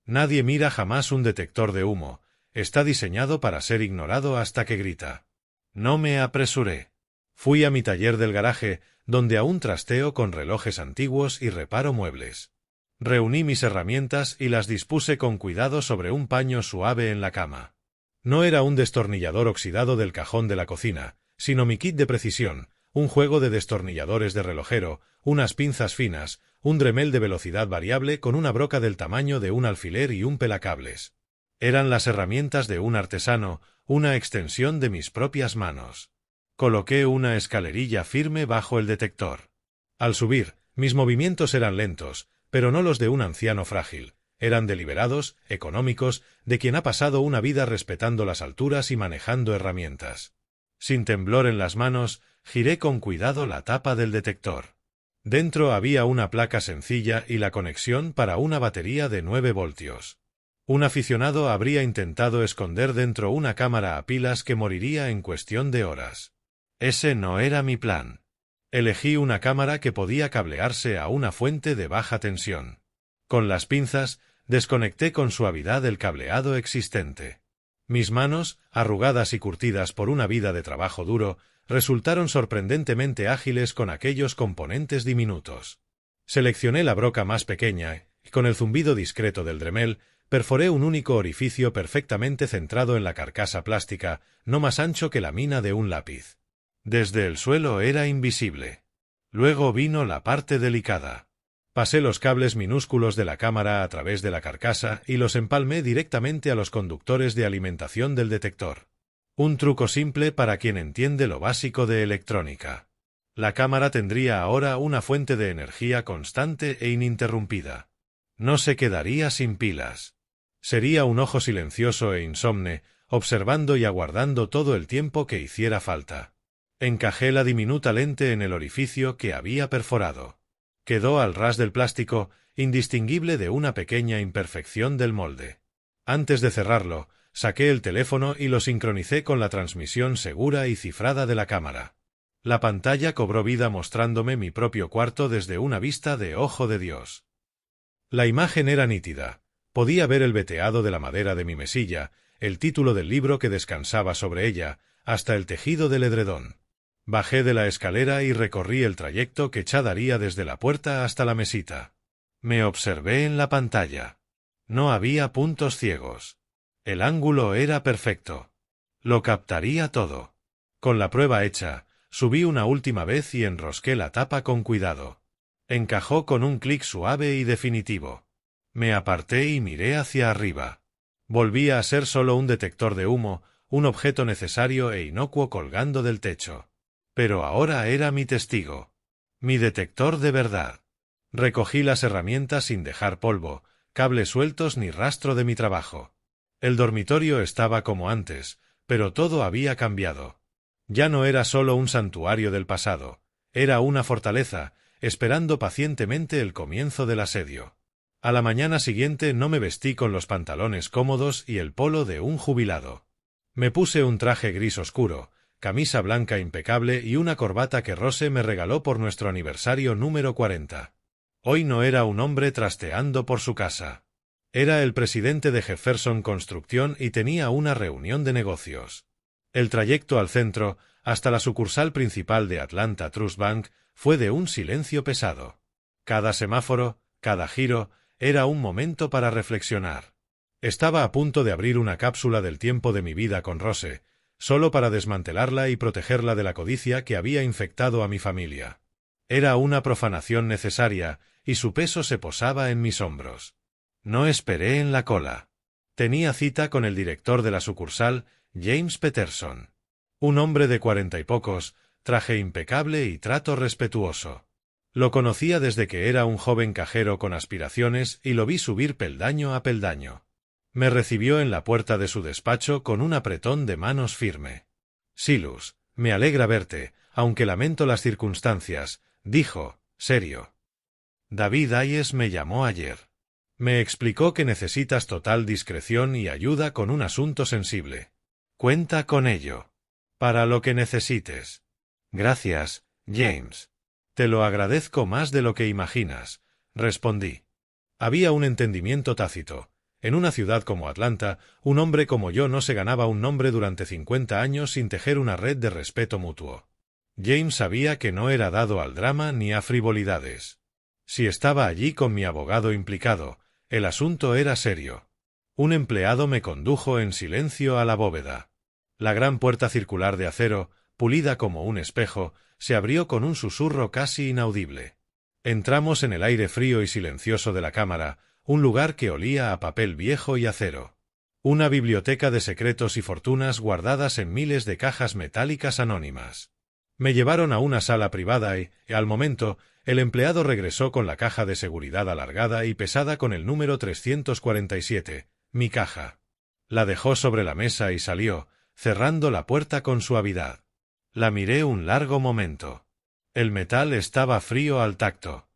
Nadie mira jamás un detector de humo, está diseñado para ser ignorado hasta que grita. No me apresuré. Fui a mi taller del garaje, donde aún trasteo con relojes antiguos y reparo muebles. Reuní mis herramientas y las dispuse con cuidado sobre un paño suave en la cama. No era un destornillador oxidado del cajón de la cocina, sino mi kit de precisión, un juego de destornilladores de relojero, unas pinzas finas, un dremel de velocidad variable con una broca del tamaño de un alfiler y un pelacables. Eran las herramientas de un artesano, una extensión de mis propias manos. Coloqué una escalerilla firme bajo el detector. Al subir, mis movimientos eran lentos, pero no los de un anciano frágil. Eran deliberados, económicos, de quien ha pasado una vida respetando las alturas y manejando herramientas. Sin temblor en las manos, giré con cuidado la tapa del detector. Dentro había una placa sencilla y la conexión para una batería de 9 voltios. Un aficionado habría intentado esconder dentro una cámara a pilas que moriría en cuestión de horas. Ese no era mi plan. Elegí una cámara que podía cablearse a una fuente de baja tensión. Con las pinzas, desconecté con suavidad el cableado existente. Mis manos, arrugadas y curtidas por una vida de trabajo duro, resultaron sorprendentemente ágiles con aquellos componentes diminutos. Seleccioné la broca más pequeña y, con el zumbido discreto del dremel, perforé un único orificio perfectamente centrado en la carcasa plástica, no más ancho que la mina de un lápiz. Desde el suelo era invisible. Luego vino la parte delicada. Pasé los cables minúsculos de la cámara a través de la carcasa y los empalmé directamente a los conductores de alimentación del detector. Un truco simple para quien entiende lo básico de electrónica. La cámara tendría ahora una fuente de energía constante e ininterrumpida. No se quedaría sin pilas. Sería un ojo silencioso e insomne, observando y aguardando todo el tiempo que hiciera falta. Encajé la diminuta lente en el orificio que había perforado. Quedó al ras del plástico, indistinguible de una pequeña imperfección del molde. Antes de cerrarlo, saqué el teléfono y lo sincronicé con la transmisión segura y cifrada de la cámara. La pantalla cobró vida mostrándome mi propio cuarto desde una vista de ojo de Dios. La imagen era nítida. Podía ver el veteado de la madera de mi mesilla, el título del libro que descansaba sobre ella, hasta el tejido del edredón. Bajé de la escalera y recorrí el trayecto que Chad daría desde la puerta hasta la mesita. Me observé en la pantalla. No había puntos ciegos. El ángulo era perfecto. Lo captaría todo. Con la prueba hecha, subí una última vez y enrosqué la tapa con cuidado. Encajó con un clic suave y definitivo. Me aparté y miré hacia arriba. Volvía a ser solo un detector de humo, un objeto necesario e inocuo colgando del techo. Pero ahora era mi testigo. Mi detector de verdad. Recogí las herramientas sin dejar polvo, cables sueltos ni rastro de mi trabajo. El dormitorio estaba como antes, pero todo había cambiado. Ya no era solo un santuario del pasado, era una fortaleza, esperando pacientemente el comienzo del asedio. A la mañana siguiente no me vestí con los pantalones cómodos y el polo de un jubilado. Me puse un traje gris oscuro, camisa blanca impecable y una corbata que Rose me regaló por nuestro aniversario número 40. Hoy no era un hombre trasteando por su casa. Era el presidente de Jefferson Construcción y tenía una reunión de negocios. El trayecto al centro, hasta la sucursal principal de Atlanta Trust Bank, fue de un silencio pesado. Cada semáforo, cada giro, era un momento para reflexionar. Estaba a punto de abrir una cápsula del tiempo de mi vida con Rose, solo para desmantelarla y protegerla de la codicia que había infectado a mi familia. Era una profanación necesaria, y su peso se posaba en mis hombros. No esperé en la cola. Tenía cita con el director de la sucursal, James Peterson. Un hombre de 40 y pocos, traje impecable y trato respetuoso. Lo conocía desde que era un joven cajero con aspiraciones y lo vi subir peldaño a peldaño. Me recibió en la puerta de su despacho con un apretón de manos firme. «Silus, me alegra verte, aunque lamento las circunstancias», dijo, serio. «David Hayes me llamó ayer. Me explicó que necesitas total discreción y ayuda con un asunto sensible. Cuenta con ello. Para lo que necesites». «Gracias, James. Te lo agradezco más de lo que imaginas», respondí. Había un entendimiento tácito. En una ciudad como Atlanta, un hombre como yo no se ganaba un nombre durante 50 años sin tejer una red de respeto mutuo. James sabía que no era dado al drama ni a frivolidades. Si estaba allí con mi abogado implicado, el asunto era serio. Un empleado me condujo en silencio a la bóveda. La gran puerta circular de acero, pulida como un espejo, se abrió con un susurro casi inaudible. Entramos en el aire frío y silencioso de la cámara, un lugar que olía a papel viejo y acero. Una biblioteca de secretos y fortunas guardadas en miles de cajas metálicas anónimas. Me llevaron a una sala privada y, al momento, el empleado regresó con la caja de seguridad alargada y pesada con el número 347, mi caja. La dejó sobre la mesa y salió, cerrando la puerta con suavidad. La miré un largo momento. El metal estaba frío al tacto.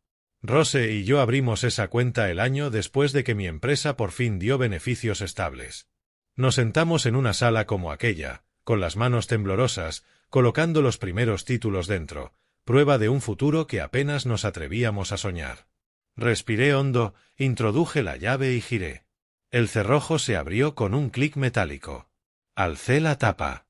Rose y yo abrimos esa cuenta el año después de que mi empresa por fin dio beneficios estables. Nos sentamos en una sala como aquella, con las manos temblorosas, colocando los primeros títulos dentro, prueba de un futuro que apenas nos atrevíamos a soñar. Respiré hondo, introduje la llave y giré. El cerrojo se abrió con un clic metálico. Alcé la tapa.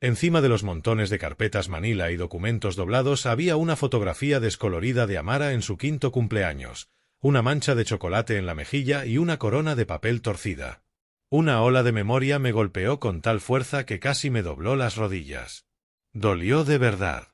Encima de los montones de carpetas manila y documentos doblados había una fotografía descolorida de Amara en su 5º cumpleaños, una mancha de chocolate en la mejilla y una corona de papel torcida. Una ola de memoria me golpeó con tal fuerza que casi me dobló las rodillas. Dolió de verdad.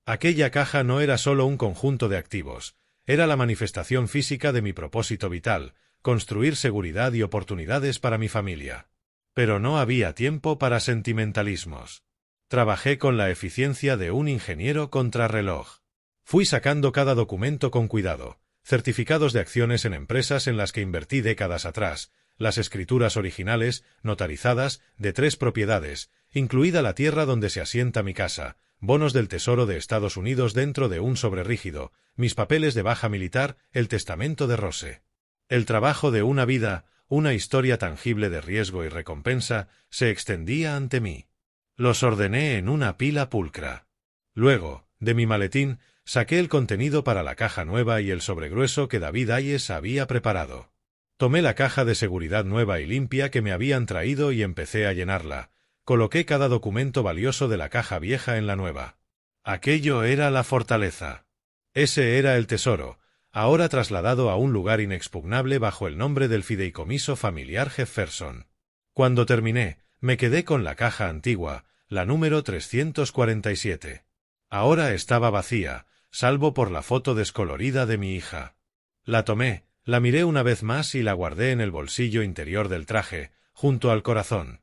Aquella caja no era solo un conjunto de activos, era la manifestación física de mi propósito vital, construir seguridad y oportunidades para mi familia. Pero no había tiempo para sentimentalismos. Trabajé con la eficiencia de un ingeniero contrarreloj. Fui sacando cada documento con cuidado, certificados de acciones en empresas en las que invertí décadas atrás, las escrituras originales, notarizadas, de 3 propiedades, incluida la tierra donde se asienta mi casa, bonos del Tesoro de Estados Unidos dentro de un sobre rígido, mis papeles de baja militar, el testamento de Rose. El trabajo de una vida, una historia tangible de riesgo y recompensa, se extendía ante mí. Los ordené en una pila pulcra. Luego, de mi maletín, saqué el contenido para la caja nueva y el sobregrueso que David Hayes había preparado. Tomé la caja de seguridad nueva y limpia que me habían traído y empecé a llenarla. Coloqué cada documento valioso de la caja vieja en la nueva. Aquello era la fortaleza. Ese era el tesoro, ahora trasladado a un lugar inexpugnable bajo el nombre del fideicomiso familiar Jefferson. Cuando terminé, me quedé con la caja antigua, la número 347. Ahora estaba vacía, salvo por la foto descolorida de mi hija. La tomé, la miré una vez más y la guardé en el bolsillo interior del traje, junto al corazón.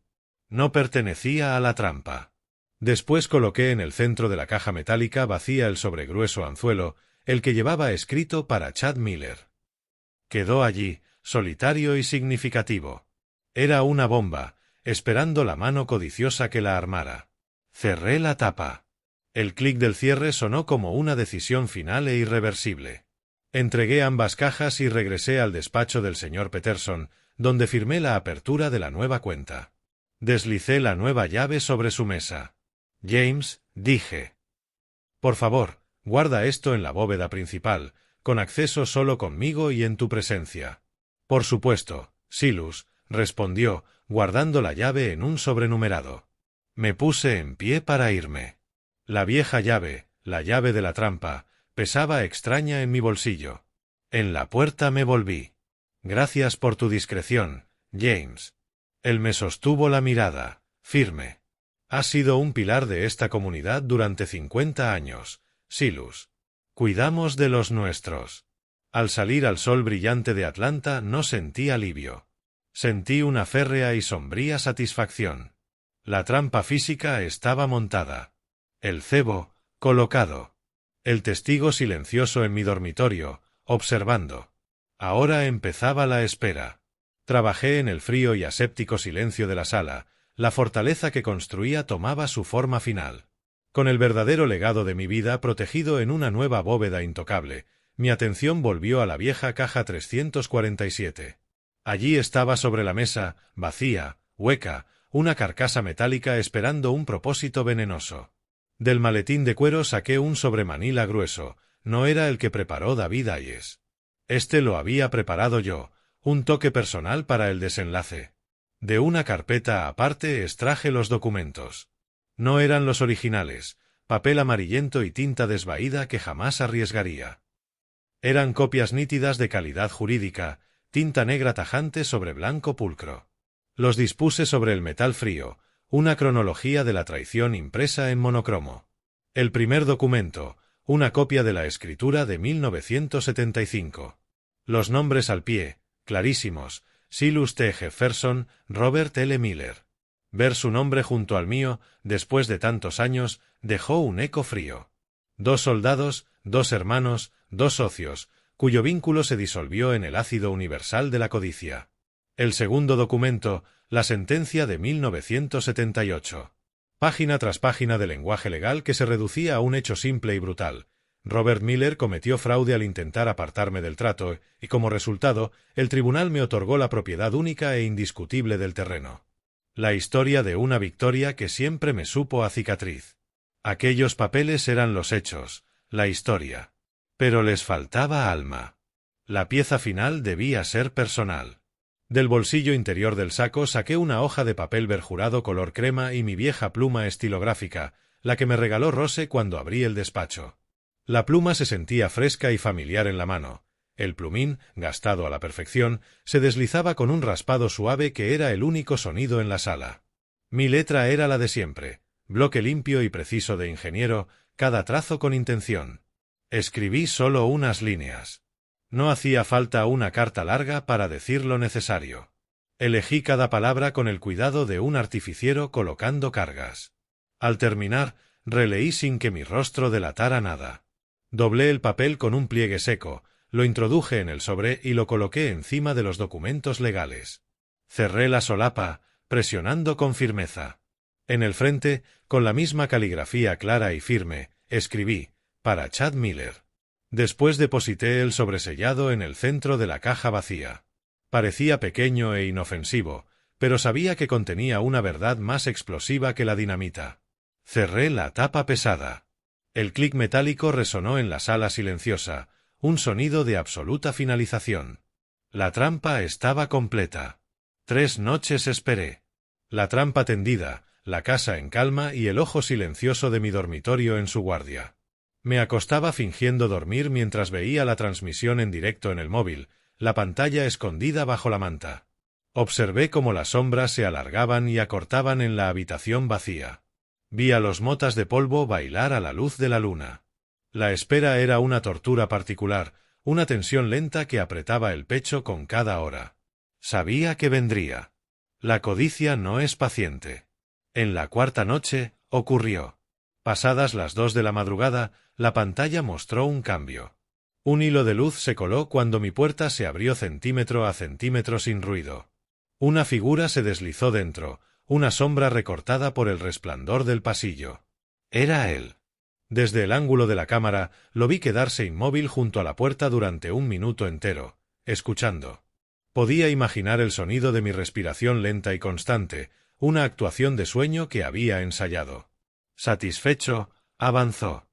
No pertenecía a la trampa. Después coloqué en el centro de la caja metálica vacía el sobregrueso anzuelo, el que llevaba escrito para Chad Miller. Quedó allí, solitario y significativo. Era una bomba, esperando la mano codiciosa que la armara. Cerré la tapa. El clic del cierre sonó como una decisión final e irreversible. Entregué ambas cajas y regresé al despacho del señor Peterson, donde firmé la apertura de la nueva cuenta. Deslicé la nueva llave sobre su mesa. James, dije. Por favor, guarda esto en la bóveda principal, con acceso solo conmigo y en tu presencia. Por supuesto, Silus, respondió, guardando la llave en un sobrenumerado. Me puse en pie para irme. La vieja llave, la llave de la trampa, pesaba extraña en mi bolsillo. En la puerta me volví. Gracias por tu discreción, James. Él me sostuvo la mirada, firme. Has sido un pilar de esta comunidad durante 50 años, Silus. Cuidamos de los nuestros. Al salir al sol brillante de Atlanta no sentí alivio. Sentí una férrea y sombría satisfacción. La trampa física estaba montada. El cebo, colocado. El testigo silencioso en mi dormitorio, observando. Ahora empezaba la espera. Trabajé en el frío y aséptico silencio de la sala. La fortaleza que construía tomaba su forma final. Con el verdadero legado de mi vida protegido en una nueva bóveda intocable, mi atención volvió a la vieja caja 347. Allí estaba sobre la mesa, vacía, hueca, una carcasa metálica esperando un propósito venenoso. Del maletín de cuero saqué un sobremanila grueso, no era el que preparó David Hayes. Este lo había preparado yo, un toque personal para el desenlace. De una carpeta aparte extraje los documentos. No eran los originales, papel amarillento y tinta desvaída que jamás arriesgaría. Eran copias nítidas de calidad jurídica, tinta negra tajante sobre blanco pulcro. Los dispuse sobre el metal frío, una cronología de la traición impresa en monocromo. El primer documento, una copia de la escritura de 1975. Los nombres al pie, clarísimos, Silas T. Jefferson, Robert L. Miller. Ver su nombre junto al mío, después de tantos años, dejó un eco frío. 2 soldados, 2 hermanos, 2 socios, cuyo vínculo se disolvió en el ácido universal de la codicia. El segundo documento, la sentencia de 1978. Página tras página de lenguaje legal que se reducía a un hecho simple y brutal. Robert Miller cometió fraude al intentar apartarme del trato, y como resultado, el tribunal me otorgó la propiedad única e indiscutible del terreno. La historia de una victoria que siempre me supo a cicatriz. Aquellos papeles eran los hechos, la historia. Pero les faltaba alma. La pieza final debía ser personal. Del bolsillo interior del saco saqué una hoja de papel berjurado color crema y mi vieja pluma estilográfica, la que me regaló Rose cuando abrí el despacho. La pluma se sentía fresca y familiar en la mano. El plumín, gastado a la perfección, se deslizaba con un raspado suave que era el único sonido en la sala. Mi letra era la de siempre, bloque limpio y preciso de ingeniero, cada trazo con intención. Escribí solo unas líneas. No hacía falta una carta larga para decir lo necesario. Elegí cada palabra con el cuidado de un artificiero colocando cargas. Al terminar, releí sin que mi rostro delatara nada. Doblé el papel con un pliegue seco, lo introduje en el sobre y lo coloqué encima de los documentos legales. Cerré la solapa, presionando con firmeza. En el frente, con la misma caligrafía clara y firme, escribí, para Chad Miller. Después deposité el sobresellado en el centro de la caja vacía. Parecía pequeño e inofensivo, pero sabía que contenía una verdad más explosiva que la dinamita. Cerré la tapa pesada. El clic metálico resonó en la sala silenciosa, un sonido de absoluta finalización. La trampa estaba completa. 3 noches esperé. La trampa tendida, la casa en calma y el ojo silencioso de mi dormitorio en su guardia. Me acostaba fingiendo dormir mientras veía la transmisión en directo en el móvil, la pantalla escondida bajo la manta. Observé cómo las sombras se alargaban y acortaban en la habitación vacía. Vi a los motas de polvo bailar a la luz de la luna. La espera era una tortura particular, una tensión lenta que apretaba el pecho con cada hora. Sabía que vendría. La codicia no es paciente. En la 4ª noche, ocurrió. Pasadas las 2 de la madrugada, la pantalla mostró un cambio. Un hilo de luz se coló cuando mi puerta se abrió centímetro a centímetro sin ruido. Una figura se deslizó dentro, una sombra recortada por el resplandor del pasillo. Era él. Desde el ángulo de la cámara, lo vi quedarse inmóvil junto a la puerta durante 1 minuto entero, escuchando. Podía imaginar el sonido de mi respiración lenta y constante, una actuación de sueño que había ensayado. Satisfecho, avanzó.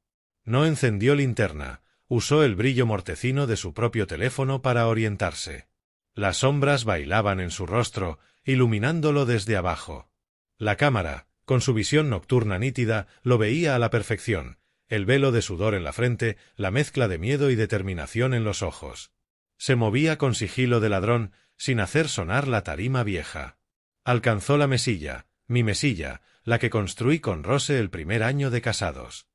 No encendió linterna, usó el brillo mortecino de su propio teléfono para orientarse. Las sombras bailaban en su rostro, iluminándolo desde abajo. La cámara, con su visión nocturna nítida, lo veía a la perfección, el velo de sudor en la frente, la mezcla de miedo y determinación en los ojos. Se movía con sigilo de ladrón, sin hacer sonar la tarima vieja. Alcanzó la mesilla, mi mesilla, la que construí con Rose el primer año de casados.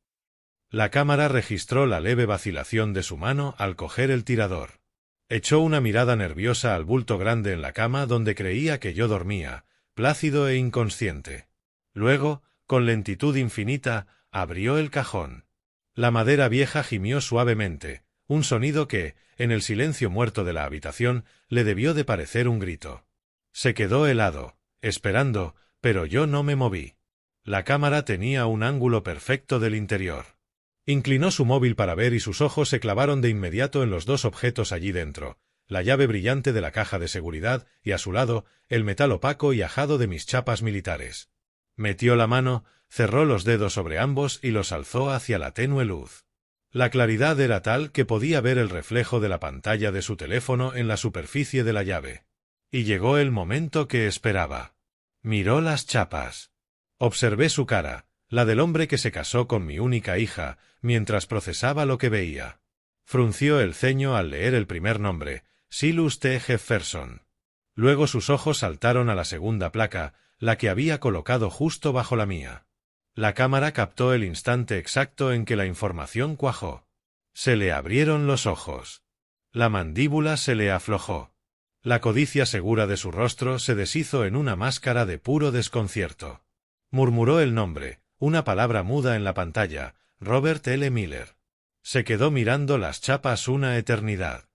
La cámara registró la leve vacilación de su mano al coger el tirador. Echó una mirada nerviosa al bulto grande en la cama donde creía que yo dormía, plácido e inconsciente. Luego, con lentitud infinita, abrió el cajón. La madera vieja gimió suavemente, un sonido que, en el silencio muerto de la habitación, le debió de parecer un grito. Se quedó helado, esperando, pero yo no me moví. La cámara tenía un ángulo perfecto del interior. Inclinó su móvil para ver y sus ojos se clavaron de inmediato en los 2 objetos allí dentro, la llave brillante de la caja de seguridad y a su lado, el metal opaco y ajado de mis chapas militares. Metió la mano, cerró los dedos sobre ambos y los alzó hacia la tenue luz. La claridad era tal que podía ver el reflejo de la pantalla de su teléfono en la superficie de la llave. Y llegó el momento que esperaba. Miró las chapas. Observé su cara, la del hombre que se casó con mi única hija, mientras procesaba lo que veía. Frunció el ceño al leer el primer nombre, Silas T. Jefferson. Luego sus ojos saltaron a la segunda placa, la que había colocado justo bajo la mía. La cámara captó el instante exacto en que la información cuajó. Se le abrieron los ojos. La mandíbula se le aflojó. La codicia segura de su rostro se deshizo en una máscara de puro desconcierto. Murmuró el nombre, una palabra muda en la pantalla, Robert L. Miller. Se quedó mirando las chapas una eternidad.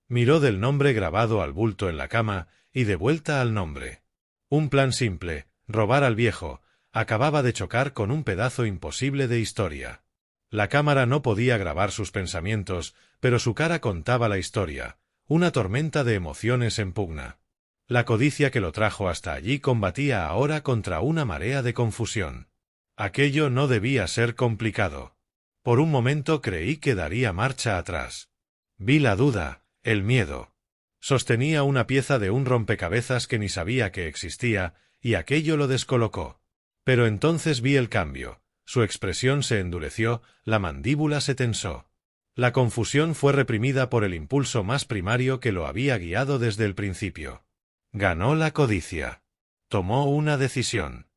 Miró del nombre grabado al bulto en la cama y de vuelta al nombre. Un plan simple, robar al viejo, acababa de chocar con un pedazo imposible de historia. La cámara no podía grabar sus pensamientos, pero su cara contaba la historia, una tormenta de emociones en pugna. La codicia que lo trajo hasta allí combatía ahora contra una marea de confusión. Aquello no debía ser complicado. Por un momento creí que daría marcha atrás. Vi la duda, el miedo. Sostenía una pieza de un rompecabezas que ni sabía que existía, y aquello lo descolocó. Pero entonces vi el cambio. Su expresión se endureció, la mandíbula se tensó. La confusión fue reprimida por el impulso más primario que lo había guiado desde el principio. Ganó la codicia. Tomó una decisión.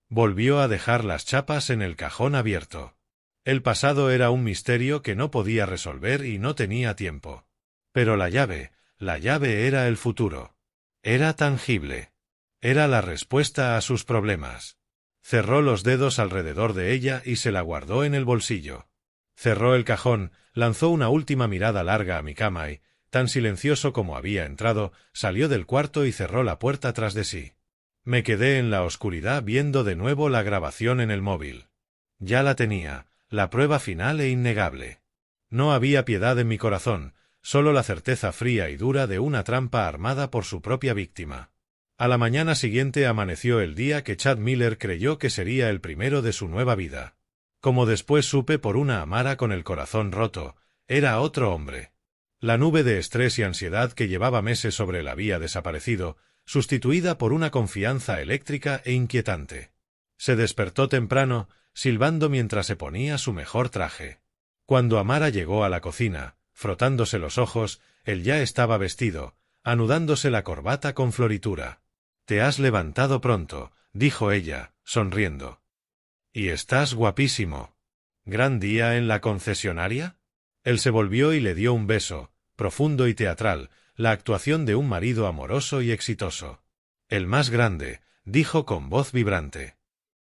Volvió a dejar las chapas en el cajón abierto. El pasado era un misterio que no podía resolver y no tenía tiempo. Pero la llave era el futuro. Era tangible. Era la respuesta a sus problemas. Cerró los dedos alrededor de ella y se la guardó en el bolsillo. Cerró el cajón, lanzó una última mirada larga a mi cama y, tan silencioso como había entrado, salió del cuarto y cerró la puerta tras de sí. Me quedé en la oscuridad viendo de nuevo la grabación en el móvil. Ya la tenía, la prueba final e innegable. No había piedad en mi corazón, solo la certeza fría y dura de una trampa armada por su propia víctima. A la mañana siguiente amaneció el día que Chad Miller creyó que sería el primero de su nueva vida. Como después supe por una amara con el corazón roto, era otro hombre. La nube de estrés y ansiedad que llevaba meses sobre él había desaparecido, sustituida por una confianza eléctrica e inquietante. Se despertó temprano, silbando mientras se ponía su mejor traje. Cuando Amara llegó a la cocina, frotándose los ojos, él ya estaba vestido, anudándose la corbata con floritura. «Te has levantado pronto», dijo ella, sonriendo. «Y estás guapísimo. ¿Gran día en la concesionaria?» Él se volvió y le dio un beso, profundo y teatral, la actuación de un marido amoroso y exitoso. «El más grande», dijo con voz vibrante.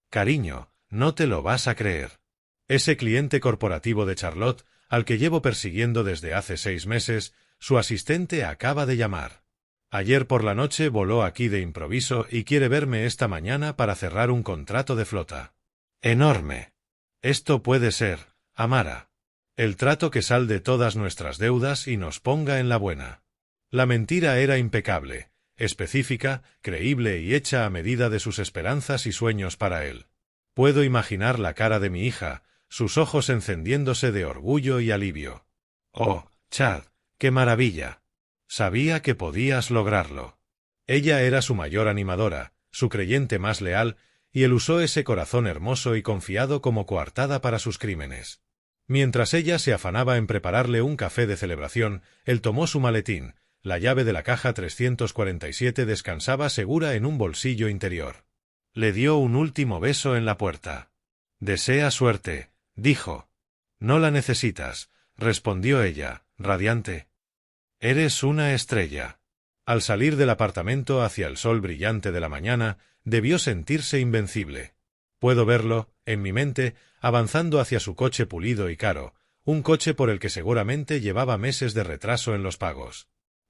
«Cariño, no te lo vas a creer. Ese cliente corporativo de Charlotte, al que llevo persiguiendo desde hace 6 meses, su asistente acaba de llamar. Ayer por la noche voló aquí de improviso y quiere verme esta mañana para cerrar un contrato de flota. ¡Enorme! Esto puede ser, Amara. El trato que salde todas nuestras deudas y nos ponga en la buena». La mentira era impecable, específica, creíble y hecha a medida de sus esperanzas y sueños para él. Puedo imaginar la cara de mi hija, sus ojos encendiéndose de orgullo y alivio. «Oh, Chad, qué maravilla. Sabía que podías lograrlo». Ella era su mayor animadora, su creyente más leal, y él usó ese corazón hermoso y confiado como coartada para sus crímenes. Mientras ella se afanaba en prepararle un café de celebración, él tomó su maletín. La llave de la caja 347 descansaba segura en un bolsillo interior. Le dio un último beso en la puerta. «Desea suerte», dijo. «No la necesitas», respondió ella, radiante. «Eres una estrella». Al salir del apartamento hacia el sol brillante de la mañana, debió sentirse invencible. Puedo verlo, en mi mente, avanzando hacia su coche pulido y caro, un coche por el que seguramente llevaba meses de retraso en los pagos.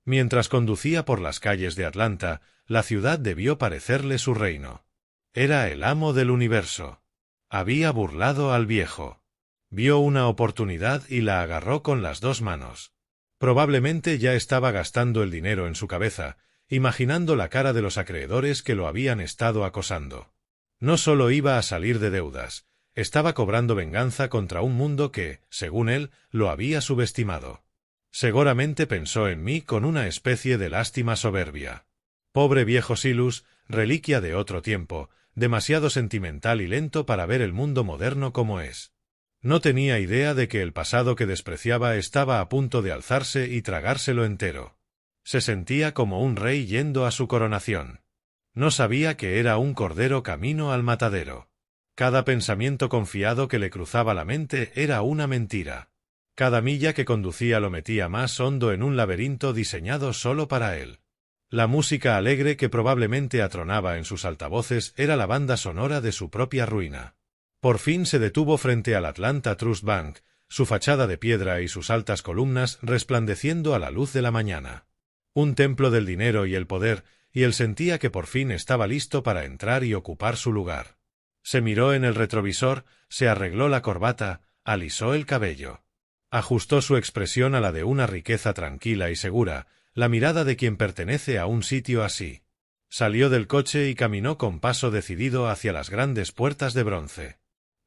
Mientras conducía por las calles de Atlanta, la ciudad debió parecerle su reino. Era el amo del universo. Había burlado al viejo. Vio una oportunidad y la agarró con las 2 manos. Probablemente ya estaba gastando el dinero en su cabeza, imaginando la cara de los acreedores que lo habían estado acosando. No solo iba a salir de deudas, Estaba cobrando venganza contra un mundo que, según él, lo había subestimado. Seguramente pensó en mí con una especie de lástima soberbia. Pobre viejo Silus, reliquia de otro tiempo, demasiado sentimental y lento para ver el mundo moderno como es. No tenía idea de que el pasado que despreciaba estaba a punto de alzarse y tragárselo entero. Se sentía como un rey yendo a su coronación. No sabía que era un cordero camino al matadero. Cada pensamiento confiado que le cruzaba la mente era una mentira. Cada milla que conducía lo metía más hondo en un laberinto diseñado solo para él. La música alegre que probablemente atronaba en sus altavoces era la banda sonora de su propia ruina. Por fin se detuvo frente al Atlanta Trust Bank, su fachada de piedra y sus altas columnas resplandeciendo a la luz de la mañana. Un templo del dinero y el poder, y él sentía que por fin estaba listo para entrar y ocupar su lugar. Se miró en el retrovisor, se arregló la corbata, alisó el cabello. Ajustó su expresión a la de una riqueza tranquila y segura, la mirada de quien pertenece a un sitio así. Salió del coche y caminó con paso decidido hacia las grandes puertas de bronce.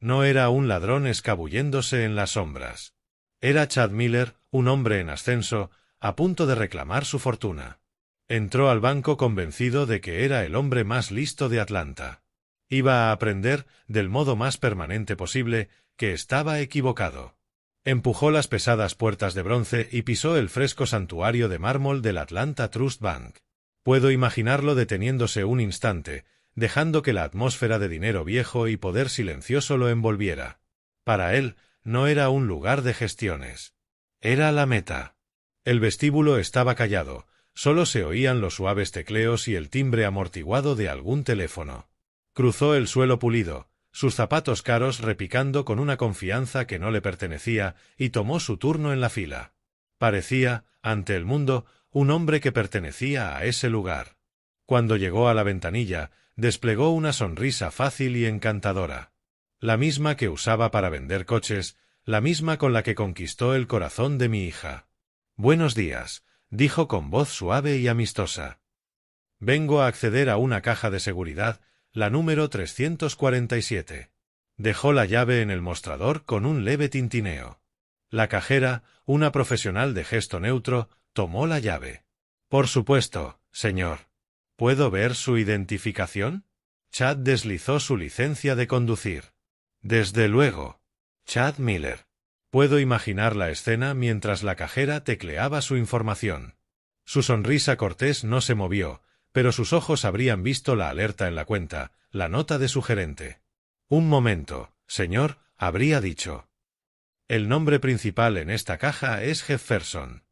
No era un ladrón escabulléndose en las sombras. Era Chad Miller, un hombre en ascenso, a punto de reclamar su fortuna. Entró al banco convencido de que era el hombre más listo de Atlanta. Iba a aprender, del modo más permanente posible, que estaba equivocado. Empujó las pesadas puertas de bronce y pisó el fresco santuario de mármol del Atlanta Trust Bank. Puedo imaginarlo deteniéndose un instante, dejando que la atmósfera de dinero viejo y poder silencioso lo envolviera. Para él, no era un lugar de gestiones. Era la meta. El vestíbulo estaba callado, solo se oían los suaves tecleos y el timbre amortiguado de algún teléfono. Cruzó el suelo pulido, sus zapatos caros repicando con una confianza que no le pertenecía, y tomó su turno en la fila. Parecía, ante el mundo, un hombre que pertenecía a ese lugar. Cuando llegó a la ventanilla, desplegó una sonrisa fácil y encantadora. La misma que usaba para vender coches, la misma con la que conquistó el corazón de mi hija. «Buenos días», dijo con voz suave y amistosa. «Vengo a acceder a una caja de seguridad, la número 347. Dejó la llave en el mostrador con un leve tintineo. La cajera, una profesional de gesto neutro, tomó la llave. «Por supuesto, señor. ¿Puedo ver su identificación?» Chad deslizó su licencia de conducir. «Desde luego. Chad Miller». Puedo imaginar la escena mientras la cajera tecleaba su información. Su sonrisa cortés no se movió, pero sus ojos habrían visto la alerta en la cuenta, la nota de su gerente. «Un momento, señor», habría dicho. «El nombre principal en esta caja es Jefferson.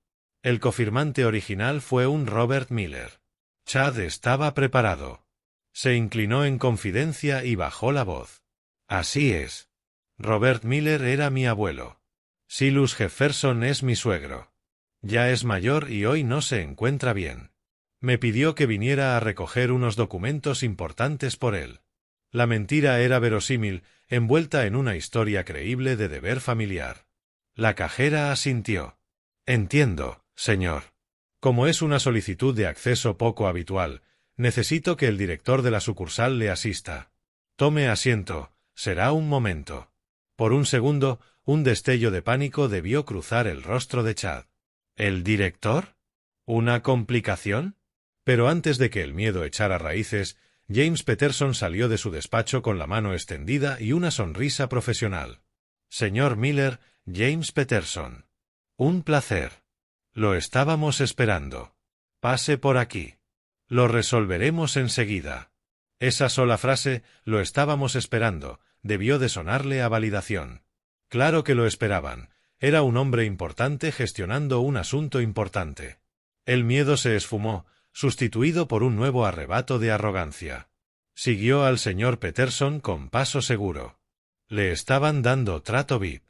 El cofirmante original fue un Robert Miller». Chad estaba preparado. Se inclinó en confidencia y bajó la voz. «Así es. Robert Miller era mi abuelo. Silus Jefferson es mi suegro. Ya es mayor y hoy no se encuentra bien. Me pidió que viniera a recoger unos documentos importantes por él». La mentira era verosímil, envuelta en una historia creíble de deber familiar. La cajera asintió. «Entiendo, señor. Como es una solicitud de acceso poco habitual, necesito que el director de la sucursal le asista. Tome asiento, será un momento». Por un segundo, un destello de pánico debió cruzar el rostro de Chad. ¿El director? ¿Una complicación? Pero antes de que el miedo echara raíces, James Peterson salió de su despacho con la mano extendida y una sonrisa profesional. «Señor Miller, James Peterson. Un placer. Lo estábamos esperando. Pase por aquí. Lo resolveremos enseguida». Esa sola frase, «lo estábamos esperando», debió de sonarle a validación. Claro que lo esperaban. Era un hombre importante gestionando un asunto importante. El miedo se esfumó, sustituido por un nuevo arrebato de arrogancia. Siguió al señor Peterson con paso seguro. Le estaban dando trato VIP.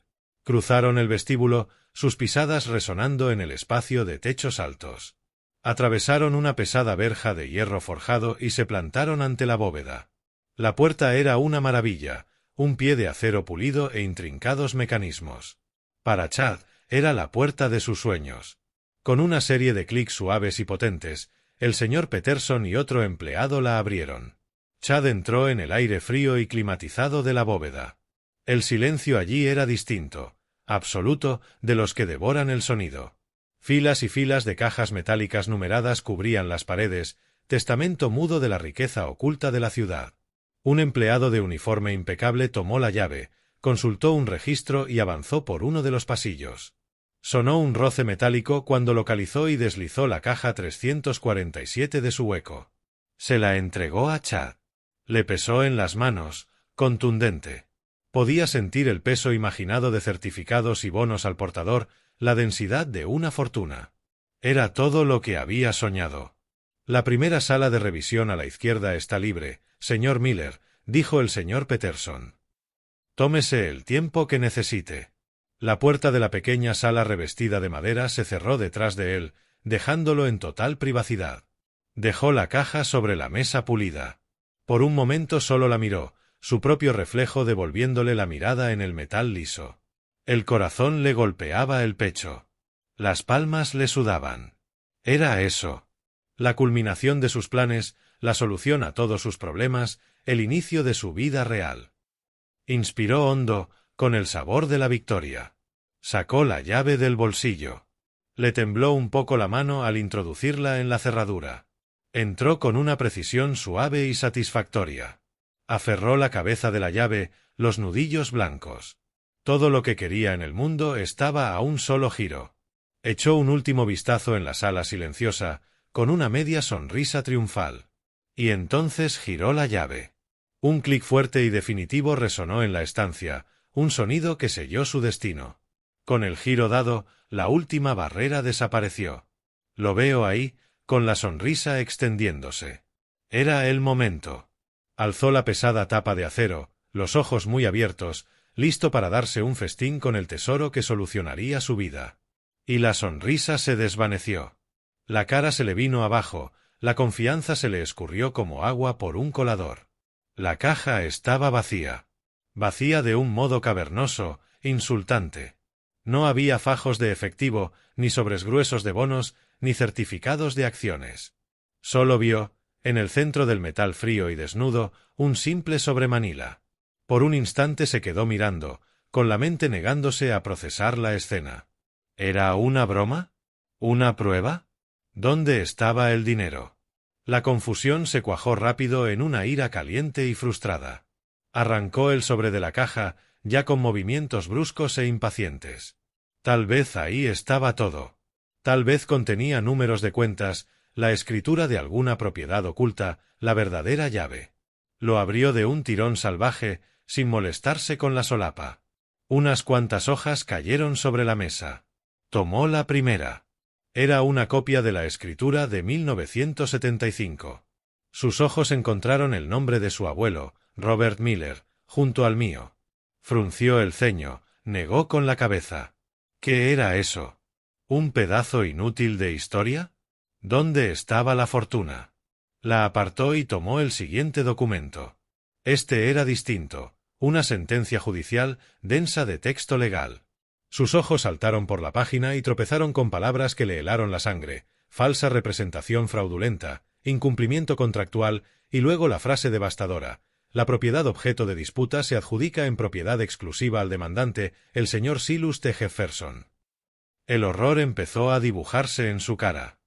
Cruzaron el vestíbulo, sus pisadas resonando en el espacio de techos altos. Atravesaron una pesada verja de hierro forjado y se plantaron ante la bóveda. La puerta era una maravilla, un pie de acero pulido e intrincados mecanismos. Para Chad, era la puerta de sus sueños. Con una serie de clics suaves y potentes, el señor Peterson y otro empleado la abrieron. Chad entró en el aire frío y climatizado de la bóveda. El silencio allí era distinto, absoluto, de los que devoran el sonido. Filas y filas de cajas metálicas numeradas cubrían las paredes, testamento mudo de la riqueza oculta de la ciudad. Un empleado de uniforme impecable tomó la llave, consultó un registro y avanzó por uno de los pasillos. Sonó un roce metálico cuando localizó y deslizó la caja 347 de su hueco. Se la entregó a Chad. Le pesó en las manos, contundente. Podía sentir el peso imaginado de certificados y bonos al portador, la densidad de una fortuna. Era todo lo que había soñado. La primera sala de revisión a la izquierda está libre, señor Miller, dijo el señor Peterson. Tómese el tiempo que necesite. La puerta de la pequeña sala revestida de madera se cerró detrás de él, dejándolo en total privacidad. Dejó la caja sobre la mesa pulida. Por un momento solo la miró, su propio reflejo devolviéndole la mirada en el metal liso. El corazón le golpeaba el pecho. Las palmas le sudaban. Era eso. La culminación de sus planes, la solución a todos sus problemas, el inicio de su vida real. Inspiró hondo, con el sabor de la victoria. Sacó la llave del bolsillo. Le tembló un poco la mano al introducirla en la cerradura. Entró con una precisión suave y satisfactoria. Aferró la cabeza de la llave, los nudillos blancos. Todo lo que quería en el mundo estaba a un solo giro. Echó un último vistazo en la sala silenciosa, con una media sonrisa triunfal. Y entonces giró la llave. Un clic fuerte y definitivo resonó en la estancia, un sonido que selló su destino. Con el giro dado, la última barrera desapareció. Lo veo ahí, con la sonrisa extendiéndose. Era el momento. Alzó la pesada tapa de acero, los ojos muy abiertos, listo para darse un festín con el tesoro que solucionaría su vida. Y la sonrisa se desvaneció. La cara se le vino abajo, la confianza se le escurrió como agua por un colador. La caja estaba vacía. Vacía de un modo cavernoso, insultante. No había fajos de efectivo, ni sobres gruesos de bonos, ni certificados de acciones. Solo vio, en el centro del metal frío y desnudo, un simple sobremanila. Por un instante se quedó mirando, con la mente negándose a procesar la escena. ¿Era una broma? ¿Una prueba? ¿Dónde estaba el dinero? La confusión se cuajó rápido en una ira caliente y frustrada. Arrancó el sobre de la caja, ya con movimientos bruscos e impacientes. Tal vez ahí estaba todo. Tal vez contenía números de cuentas, la escritura de alguna propiedad oculta, la verdadera llave. Lo abrió de un tirón salvaje, sin molestarse con la solapa. Unas cuantas hojas cayeron sobre la mesa. Tomó la primera. Era una copia de la escritura de 1975. Sus ojos encontraron el nombre de su abuelo, Robert Miller, junto al mío. Frunció el ceño, negó con la cabeza. ¿Qué era eso? ¿Un pedazo inútil de historia? ¿Dónde estaba la fortuna? La apartó y tomó el siguiente documento. Este era distinto, una sentencia judicial densa de texto legal. Sus ojos saltaron por la página y tropezaron con palabras que le helaron la sangre: falsa representación fraudulenta, incumplimiento contractual, y luego la frase devastadora: la propiedad objeto de disputa se adjudica en propiedad exclusiva al demandante, el señor Silas T. Jefferson. El horror empezó a dibujarse en su cara.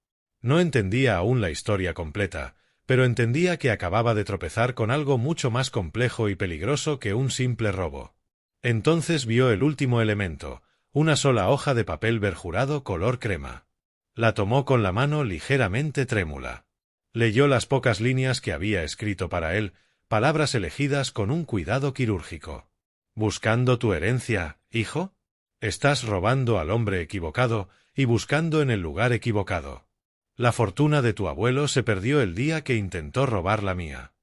No entendía aún la historia completa, pero entendía que acababa de tropezar con algo mucho más complejo y peligroso que un simple robo. Entonces vio el último elemento, una sola hoja de papel verjurado color crema. La tomó con la mano ligeramente trémula. Leyó las pocas líneas que había escrito para él, palabras elegidas con un cuidado quirúrgico. ¿Buscando tu herencia, hijo? Estás robando al hombre equivocado y buscando en el lugar equivocado. La fortuna de tu abuelo se perdió el día que intentó robar la mía.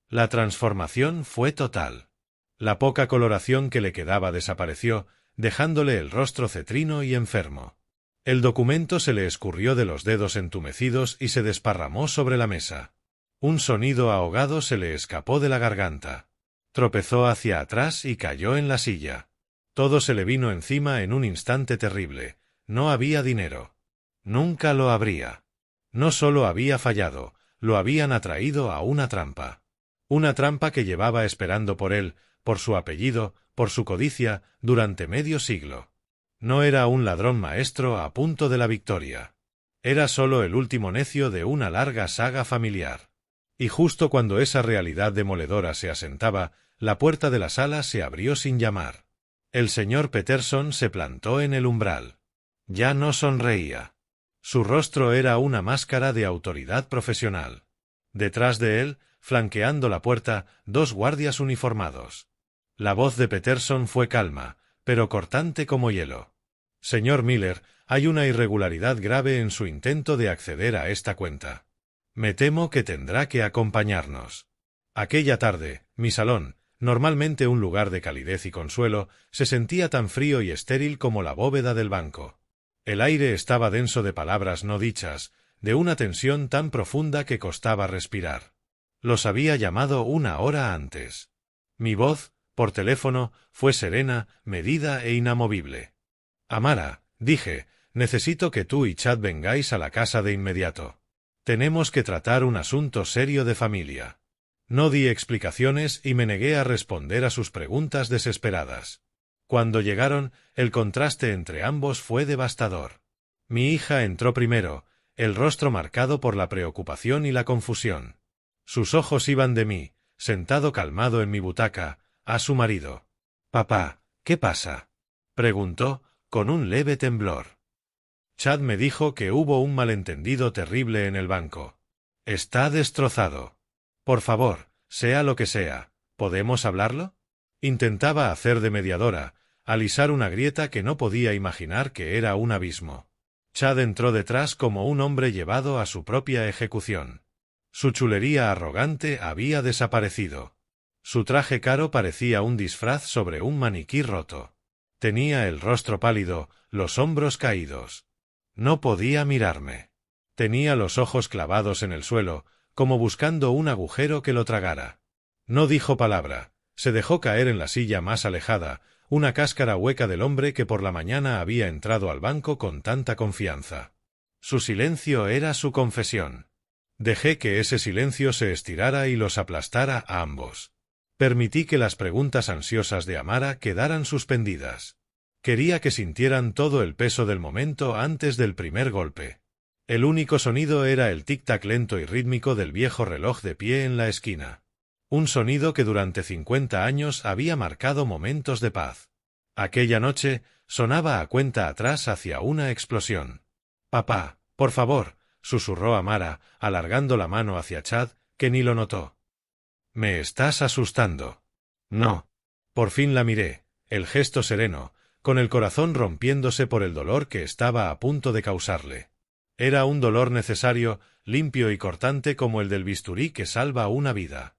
La transformación fue total. La poca coloración que le quedaba desapareció, dejándole el rostro cetrino y enfermo. El documento se le escurrió de los dedos entumecidos y se desparramó sobre la mesa. Un sonido ahogado se le escapó de la garganta. Tropezó hacia atrás y cayó en la silla. Todo se le vino encima en un instante terrible. No había dinero. Nunca lo habría. No solo había fallado, lo habían atraído a una trampa. Una trampa que llevaba esperando por él, por su apellido, por su codicia, durante medio siglo. No era un ladrón maestro a punto de la victoria. Era solo el último necio de una larga saga familiar. Y justo cuando esa realidad demoledora se asentaba, la puerta de la sala se abrió sin llamar. El señor Peterson se plantó en el umbral. Ya no sonreía. Su rostro era una máscara de autoridad profesional. Detrás de él, flanqueando la puerta, 2 guardias uniformados. La voz de Peterson fue calma, pero cortante como hielo. Señor Miller, hay una irregularidad grave en su intento de acceder a esta cuenta. Me temo que tendrá que acompañarnos. Aquella tarde, mi salón, normalmente un lugar de calidez y consuelo, se sentía tan frío y estéril como la bóveda del banco. El aire estaba denso de palabras no dichas, de una tensión tan profunda que costaba respirar. Los había llamado 1 hora antes. Mi voz, por teléfono, fue serena, medida e inamovible. Amara, dije, necesito que tú y Chad vengáis a la casa de inmediato. Tenemos que tratar un asunto serio de familia. No di explicaciones y me negué a responder a sus preguntas desesperadas. Cuando llegaron, el contraste entre ambos fue devastador. Mi hija entró primero, el rostro marcado por la preocupación y la confusión. Sus ojos iban de mí, sentado calmado en mi butaca, a su marido. «Papá, ¿qué pasa?», preguntó, con un leve temblor. Chad me dijo que hubo un malentendido terrible en el banco. «Está destrozado. Por favor, sea lo que sea, ¿podemos hablarlo?». Intentaba hacer de mediadora, alisar una grieta que no podía imaginar que era un abismo. Chad entró detrás como un hombre llevado a su propia ejecución. Su chulería arrogante había desaparecido. Su traje caro parecía un disfraz sobre un maniquí roto. Tenía el rostro pálido, los hombros caídos. No podía mirarme. Tenía los ojos clavados en el suelo, como buscando un agujero que lo tragara. No dijo palabra. Se dejó caer en la silla más alejada, una cáscara hueca del hombre que por la mañana había entrado al banco con tanta confianza. Su silencio era su confesión. Dejé que ese silencio se estirara y los aplastara a ambos. Permití que las preguntas ansiosas de Amara quedaran suspendidas. Quería que sintieran todo el peso del momento antes del primer golpe. El único sonido era el tic-tac lento y rítmico del viejo reloj de pie en la esquina. Un sonido que durante 50 años había marcado momentos de paz. Aquella noche sonaba a cuenta atrás hacia una explosión. «Papá, por favor», susurró Amara, alargando la mano hacia Chad, que ni lo notó. «Me estás asustando». «No». Por fin la miré, el gesto sereno, con el corazón rompiéndose por el dolor que estaba a punto de causarle. Era un dolor necesario, limpio y cortante como el del bisturí que salva una vida.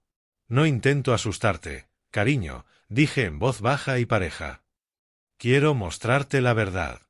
«No intento asustarte, cariño», dije en voz baja y pareja. «Quiero mostrarte la verdad.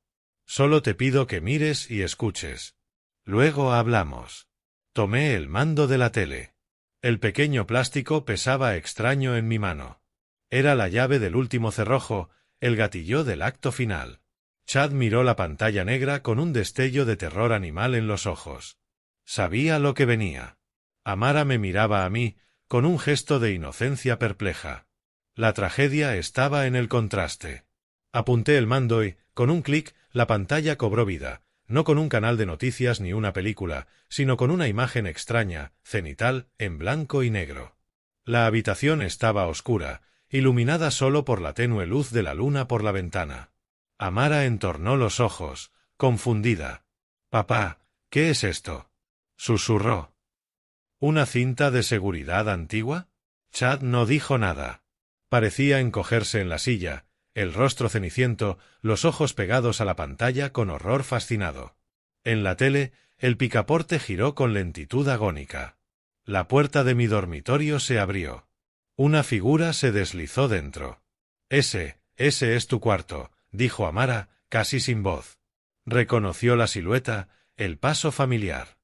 Solo te pido que mires y escuches. Luego hablamos». Tomé el mando de la tele. El pequeño plástico pesaba extraño en mi mano. Era la llave del último cerrojo, el gatillo del acto final. Chad miró la pantalla negra con un destello de terror animal en los ojos. Sabía lo que venía. Amara me miraba a mí, con un gesto de inocencia perpleja. La tragedia estaba en el contraste. Apunté el mando y, con un clic, la pantalla cobró vida, no con un canal de noticias ni una película, sino con una imagen extraña, cenital, en blanco y negro. La habitación estaba oscura, iluminada solo por la tenue luz de la luna por la ventana. Amara entornó los ojos, confundida. «Papá, ¿qué es esto?», susurró. ¿Una cinta de seguridad antigua? Chad no dijo nada. Parecía encogerse en la silla, el rostro ceniciento, los ojos pegados a la pantalla con horror fascinado. En la tele, el picaporte giró con lentitud agónica. La puerta de mi dormitorio se abrió. Una figura se deslizó dentro. Ese es tu cuarto», dijo Amara, casi sin voz. Reconoció la silueta, el paso familiar.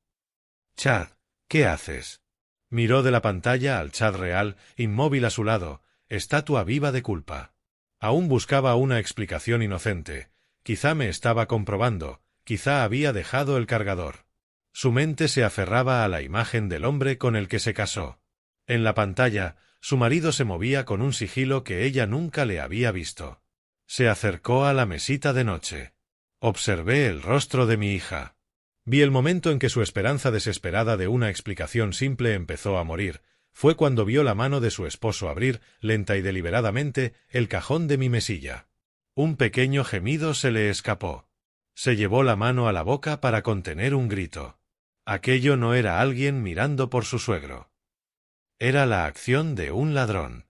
«Chad, ¿qué haces?». Miró de la pantalla al Chad real, inmóvil a su lado, estatua viva de culpa. Aún buscaba una explicación inocente. Quizá me estaba comprobando, quizá había dejado el cargador. Su mente se aferraba a la imagen del hombre con el que se casó. En la pantalla, Su marido se movía con un sigilo que ella nunca le había visto. Se acercó a la mesita de noche. Observé el rostro de mi hija. Vi el momento en que su esperanza desesperada de una explicación simple empezó a morir. Fue cuando vio la mano de su esposo abrir, lenta y deliberadamente, el cajón de mi mesilla. Un pequeño gemido se le escapó. Se llevó la mano a la boca para contener un grito. Aquello no era alguien mirando por su suegro. Era la acción de un ladrón.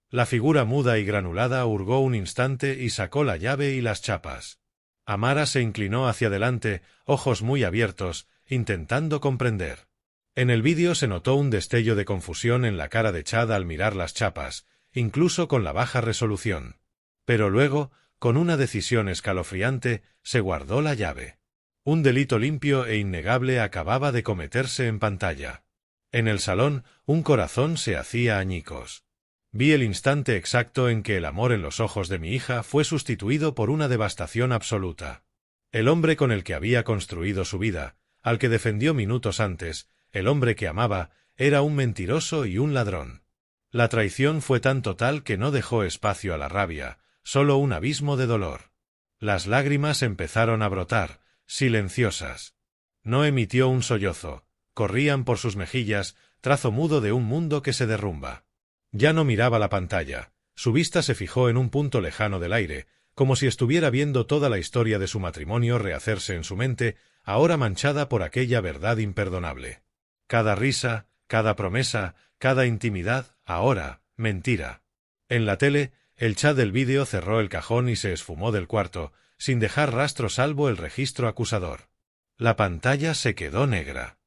La figura muda y granulada hurgó un instante y sacó la llave y las chapas. Amara se inclinó hacia adelante, ojos muy abiertos, intentando comprender. En el vídeo se notó un destello de confusión en la cara de Chad al mirar las chapas, incluso con la baja resolución. Pero luego, con una decisión escalofriante, se guardó la llave. Un delito limpio e innegable acababa de cometerse en pantalla. En el salón, un corazón se hacía añicos. Vi el instante exacto en que el amor en los ojos de mi hija fue sustituido por una devastación absoluta. El hombre con el que había construido su vida, al que defendió minutos antes, el hombre que amaba, era un mentiroso y un ladrón. La traición fue tan total que no dejó espacio a la rabia, solo un abismo de dolor. Las lágrimas empezaron a brotar, silenciosas. No emitió un sollozo, corrían por sus mejillas, trazo mudo de un mundo que se derrumba. Ya no miraba la pantalla, su vista se fijó en un punto lejano del aire, como si estuviera viendo toda la historia de su matrimonio rehacerse en su mente, ahora manchada por aquella verdad imperdonable. Cada risa, cada promesa, cada intimidad, ahora, mentira. En la tele, el Chad del vídeo cerró el cajón y se esfumó del cuarto, sin dejar rastro salvo el registro acusador. La pantalla se quedó negra.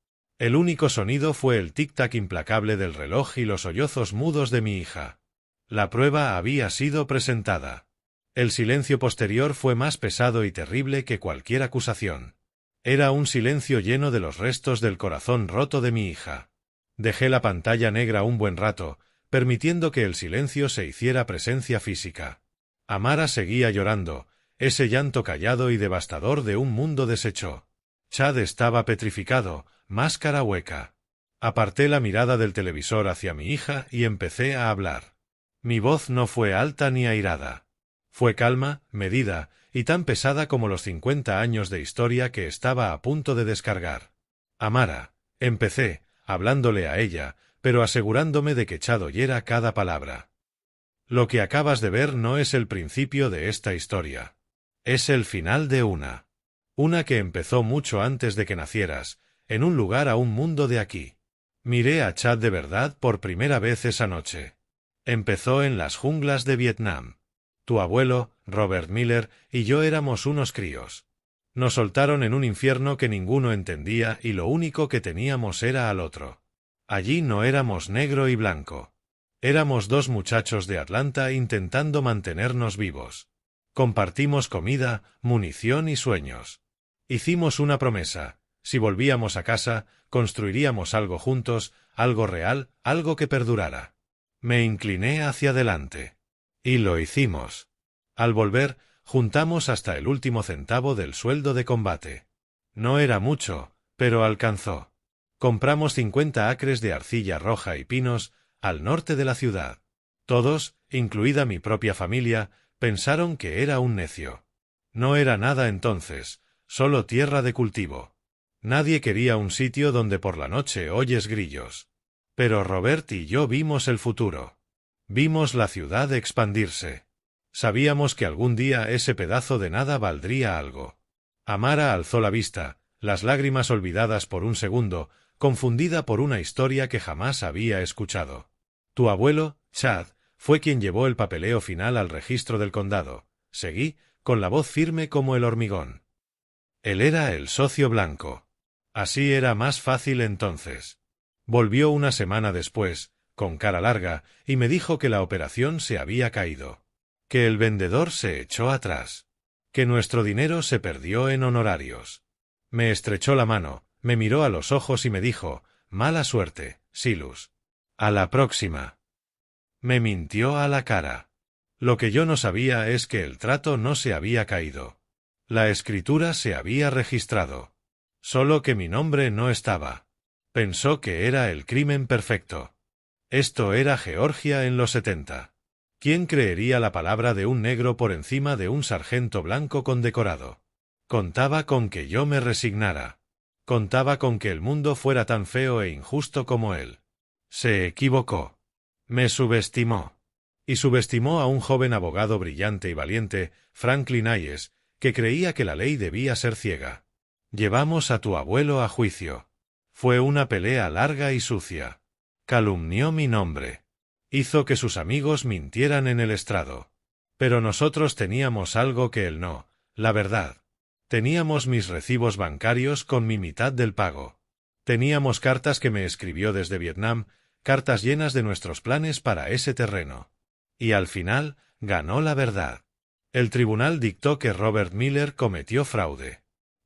El único sonido fue el tic-tac implacable del reloj y los sollozos mudos de mi hija. La prueba había sido presentada. El silencio posterior fue más pesado y terrible que cualquier acusación. Era un silencio lleno de los restos del corazón roto de mi hija. Dejé la pantalla negra un buen rato, permitiendo que el silencio se hiciera presencia física. Amara seguía llorando, ese llanto callado y devastador de un mundo deshecho. Chad estaba petrificado, máscara hueca. Aparté la mirada del televisor hacia mi hija y empecé a hablar. Mi voz no fue alta ni airada. Fue calma, medida, y tan pesada como los 50 años de historia que estaba a punto de descargar. Amara, empecé, hablándole a ella, pero asegurándome de que Chad oyera cada palabra. Lo que acabas de ver no es el principio de esta historia. Es el final de una que empezó mucho antes de que nacieras, en un lugar a un mundo de aquí. Miré a Chad de verdad por primera vez esa noche. Empezó en las junglas de Vietnam. Tu abuelo, Robert Miller, y yo éramos unos críos. Nos soltaron en un infierno que ninguno entendía y lo único que teníamos era al otro. Allí no éramos negro y blanco. Éramos dos muchachos de Atlanta intentando mantenernos vivos. Compartimos comida, munición y sueños. Hicimos una promesa. Si volvíamos a casa, construiríamos algo juntos, algo real, algo que perdurara. Me incliné hacia adelante. Y lo hicimos. Al volver, juntamos hasta el último centavo del sueldo de combate. No era mucho, pero alcanzó. Compramos 50 acres de arcilla roja y pinos, al norte de la ciudad. Todos, incluida mi propia familia, pensaron que era un necio. No era nada entonces, solo tierra de cultivo. Nadie quería un sitio donde por la noche oyes grillos. Pero Robert y yo vimos el futuro. Vimos la ciudad expandirse. Sabíamos que algún día ese pedazo de nada valdría algo. Amara alzó la vista, las lágrimas olvidadas por un segundo, confundida por una historia que jamás había escuchado. Tu abuelo, Chad, fue quien llevó el papeleo final al registro del condado. Seguí, con la voz firme como el hormigón. Él era el socio blanco. Así era más fácil entonces. Volvió una semana después, con cara larga, y me dijo que la operación se había caído. Que el vendedor se echó atrás. Que nuestro dinero se perdió en honorarios. Me estrechó la mano, me miró a los ojos y me dijo, mala suerte, Silus. A la próxima. Me mintió a la cara. Lo que yo no sabía es que el trato no se había caído. La escritura se había registrado. Solo que mi nombre no estaba. Pensó que era el crimen perfecto. Esto era Georgia en los 70. ¿Quién creería la palabra de un negro por encima de un sargento blanco condecorado? Contaba con que yo me resignara. Contaba con que el mundo fuera tan feo e injusto como él. Se equivocó. Me subestimó. Y subestimó a un joven abogado brillante y valiente, Franklin Hayes, que creía que la ley debía ser ciega. Llevamos a tu abuelo a juicio. Fue una pelea larga y sucia. Calumnió mi nombre. Hizo que sus amigos mintieran en el estrado. Pero nosotros teníamos algo que él no, la verdad. Teníamos mis recibos bancarios con mi mitad del pago. Teníamos cartas que me escribió desde Vietnam, cartas llenas de nuestros planes para ese terreno. Y al final, ganó la verdad. El tribunal dictó que Robert Miller cometió fraude.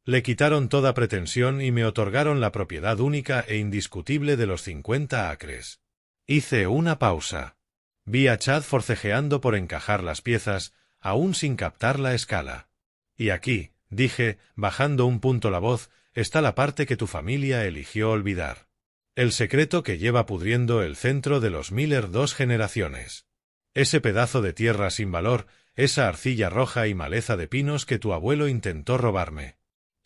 Le quitaron toda pretensión y me otorgaron la propiedad única e indiscutible de los 50 acres. Hice una pausa. Vi a Chad forcejeando por encajar las piezas, aún sin captar la escala. Y aquí, dije, bajando un punto la voz, está la parte que tu familia eligió olvidar. El secreto que lleva pudriendo el centro de los Miller 2 generaciones. Ese pedazo de tierra sin valor, esa arcilla roja y maleza de pinos que tu abuelo intentó robarme.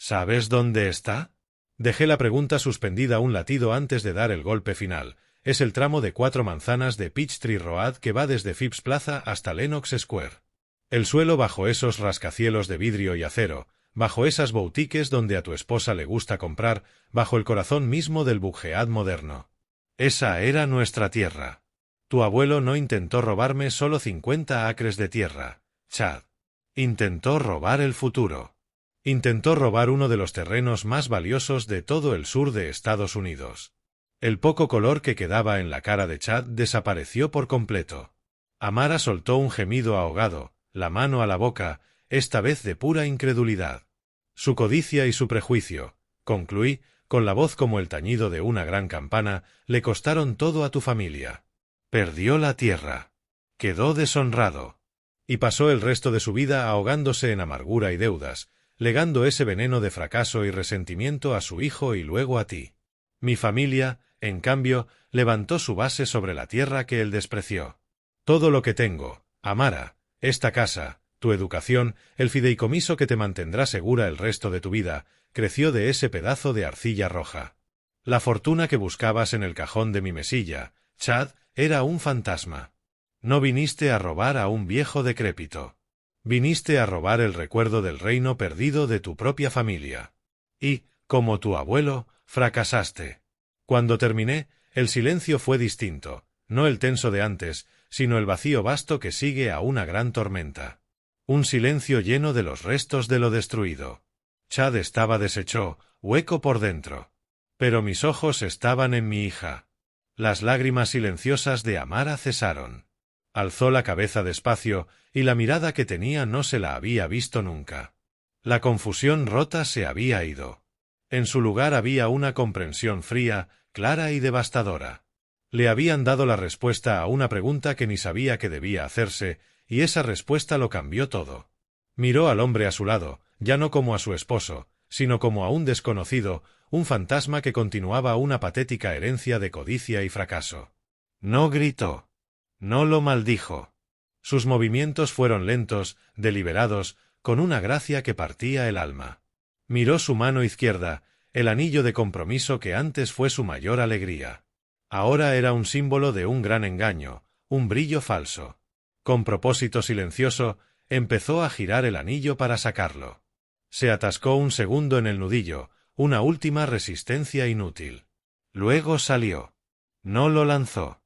¿Sabes dónde está? Dejé la pregunta suspendida un latido antes de dar el golpe final. Es el tramo de 4 manzanas de Peachtree Road que va desde Phipps Plaza hasta Lenox Square. El suelo bajo esos rascacielos de vidrio y acero, bajo esas boutiques donde a tu esposa le gusta comprar, bajo el corazón mismo del bugead moderno. Esa era nuestra tierra. Tu abuelo no intentó robarme solo 50 acres de tierra, Chad. Intentó robar el futuro. Intentó robar uno de los terrenos más valiosos de todo el sur de Estados Unidos. El poco color que quedaba en la cara de Chad desapareció por completo. Amara soltó un gemido ahogado, la mano a la boca, esta vez de pura incredulidad. Su codicia y su prejuicio, concluí, con la voz como el tañido de una gran campana, le costaron todo a tu familia. Perdió la tierra. Quedó deshonrado. Y pasó el resto de su vida ahogándose en amargura y deudas, legando ese veneno de fracaso y resentimiento a su hijo y luego a ti. Mi familia, en cambio, levantó su base sobre la tierra que él despreció. Todo lo que tengo, Amara, esta casa, tu educación, el fideicomiso que te mantendrá segura el resto de tu vida, creció de ese pedazo de arcilla roja. La fortuna que buscabas en el cajón de mi mesilla, Chad, era un fantasma. No viniste a robar a un viejo decrépito. Viniste a robar el recuerdo del reino perdido de tu propia familia. Y, como tu abuelo, fracasaste. Cuando terminé, el silencio fue distinto, no el tenso de antes, sino el vacío vasto que sigue a una gran tormenta. Un silencio lleno de los restos de lo destruido. Chad estaba deshecho, hueco por dentro. Pero mis ojos estaban en mi hija. Las lágrimas silenciosas de Amara cesaron. Alzó la cabeza despacio, y la mirada que tenía no se la había visto nunca. La confusión rota se había ido. En su lugar había una comprensión fría, clara y devastadora. Le habían dado la respuesta a una pregunta que ni sabía que debía hacerse, y esa respuesta lo cambió todo. Miró al hombre a su lado, ya no como a su esposo, sino como a un desconocido, un fantasma que continuaba una patética herencia de codicia y fracaso. No gritó. No lo maldijo. Sus movimientos fueron lentos, deliberados, con una gracia que partía el alma. Miró su mano izquierda, el anillo de compromiso que antes fue su mayor alegría. Ahora era un símbolo de un gran engaño, un brillo falso. Con propósito silencioso, empezó a girar el anillo para sacarlo. Se atascó un segundo en el nudillo, una última resistencia inútil. Luego salió. No lo lanzó.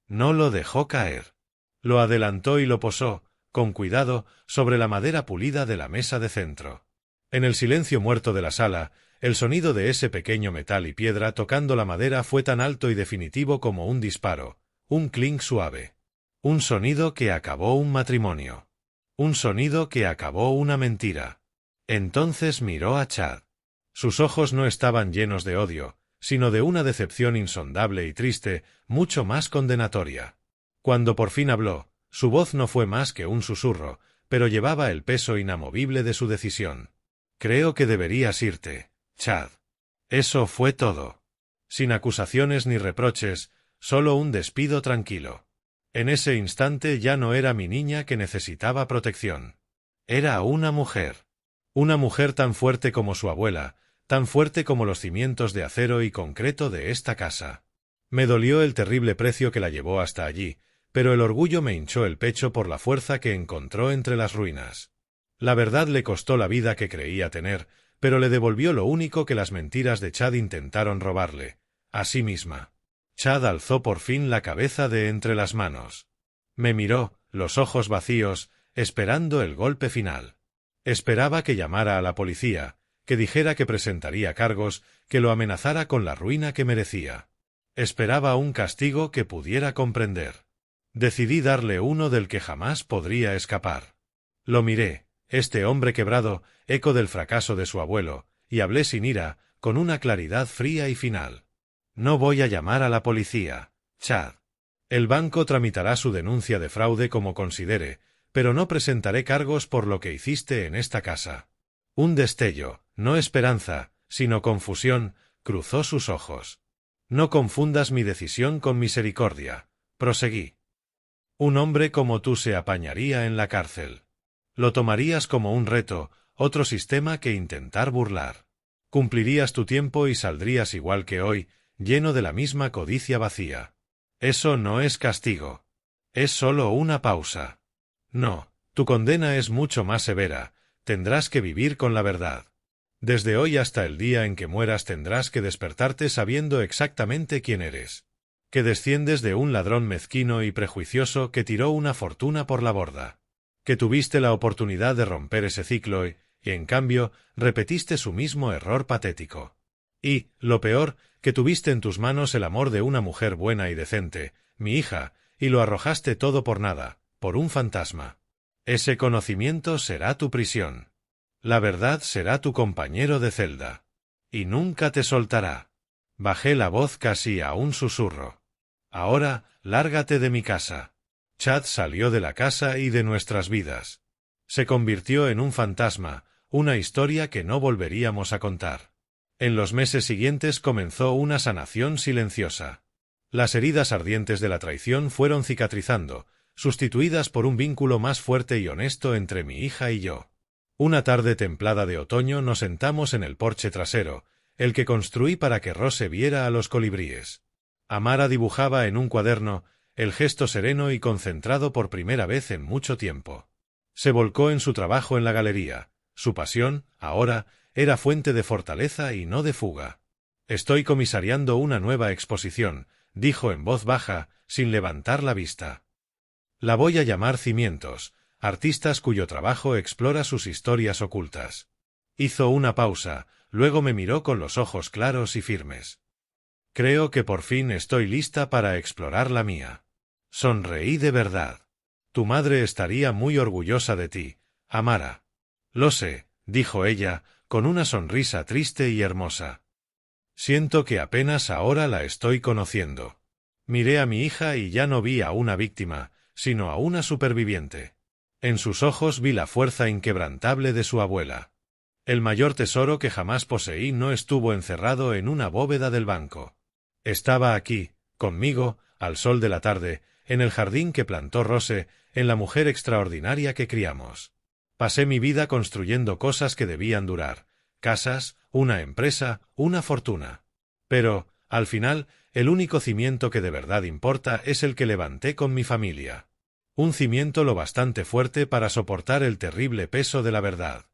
No lo dejó caer. Lo adelantó y lo posó, con cuidado, sobre la madera pulida de la mesa de centro. En el silencio muerto de la sala, el sonido de ese pequeño metal y piedra tocando la madera fue tan alto y definitivo como un disparo, un clink suave. Un sonido que acabó un matrimonio. Un sonido que acabó una mentira. Entonces miró a Chad. Sus ojos no estaban llenos de odio, sino de una decepción insondable y triste, mucho más condenatoria. Cuando por fin habló, su voz no fue más que un susurro, pero llevaba el peso inamovible de su decisión. Creo que deberías irte, Chad. Eso fue todo. Sin acusaciones ni reproches, solo un despido tranquilo. En ese instante ya no era mi niña que necesitaba protección. Era una mujer. Una mujer tan fuerte como su abuela, tan fuerte como los cimientos de acero y concreto de esta casa. Me dolió el terrible precio que la llevó hasta allí, pero el orgullo me hinchó el pecho por la fuerza que encontró entre las ruinas. La verdad le costó la vida que creía tener, pero le devolvió lo único que las mentiras de Chad intentaron robarle, a sí misma. Chad alzó por fin la cabeza de entre las manos. Me miró, los ojos vacíos, esperando el golpe final. Esperaba que llamara a la policía, que dijera que presentaría cargos, que lo amenazara con la ruina que merecía. Esperaba un castigo que pudiera comprender. Decidí darle uno del que jamás podría escapar. Lo miré, este hombre quebrado, eco del fracaso de su abuelo, y hablé sin ira, con una claridad fría y final. No voy a llamar a la policía, Chad. El banco tramitará su denuncia de fraude como considere, pero no presentaré cargos por lo que hiciste en esta casa. Un destello, no esperanza, sino confusión, cruzó sus ojos. No confundas mi decisión con misericordia, proseguí. Un hombre como tú se apañaría en la cárcel. Lo tomarías como un reto, otro sistema que intentar burlar. Cumplirías tu tiempo y saldrías igual que hoy, lleno de la misma codicia vacía. Eso no es castigo. Es solo una pausa. No, tu condena es mucho más severa, tendrás que vivir con la verdad. Desde hoy hasta el día en que mueras tendrás que despertarte sabiendo exactamente quién eres. Que desciendes de un ladrón mezquino y prejuicioso que tiró una fortuna por la borda. Que tuviste la oportunidad de romper ese ciclo y, en cambio, repetiste su mismo error patético. Y, lo peor, que tuviste en tus manos el amor de una mujer buena y decente, mi hija, y lo arrojaste todo por nada, por un fantasma. Ese conocimiento será tu prisión. La verdad será tu compañero de celda. Y nunca te soltará. Bajé la voz casi a un susurro. Ahora, lárgate de mi casa. Chad salió de la casa y de nuestras vidas. Se convirtió en un fantasma, una historia que no volveríamos a contar. En los meses siguientes comenzó una sanación silenciosa. Las heridas ardientes de la traición fueron cicatrizando, sustituidas por un vínculo más fuerte y honesto entre mi hija y yo. Una tarde templada de otoño nos sentamos en el porche trasero, el que construí para que Rose viera a los colibríes. Amara dibujaba en un cuaderno, el gesto sereno y concentrado por primera vez en mucho tiempo. Se volcó en su trabajo en la galería. Su pasión, ahora, era fuente de fortaleza y no de fuga. Estoy comisariando una nueva exposición, dijo en voz baja, sin levantar la vista. La voy a llamar Cimientos, artistas cuyo trabajo explora sus historias ocultas. Hizo una pausa, luego me miró con los ojos claros y firmes. Creo que por fin estoy lista para explorar la mía. Sonreí de verdad. Tu madre estaría muy orgullosa de ti, Amara. Lo sé, dijo ella, con una sonrisa triste y hermosa. Siento que apenas ahora la estoy conociendo. Miré a mi hija y ya no vi a una víctima, sino a una superviviente. En sus ojos vi la fuerza inquebrantable de su abuela. El mayor tesoro que jamás poseí no estuvo encerrado en una bóveda del banco. Estaba aquí, conmigo, al sol de la tarde, en el jardín que plantó Rose, en la mujer extraordinaria que criamos. Pasé mi vida construyendo cosas que debían durar, casas, una empresa, una fortuna. Pero, al final, el único cimiento que de verdad importa es el que levanté con mi familia. Un cimiento lo bastante fuerte para soportar el terrible peso de la verdad.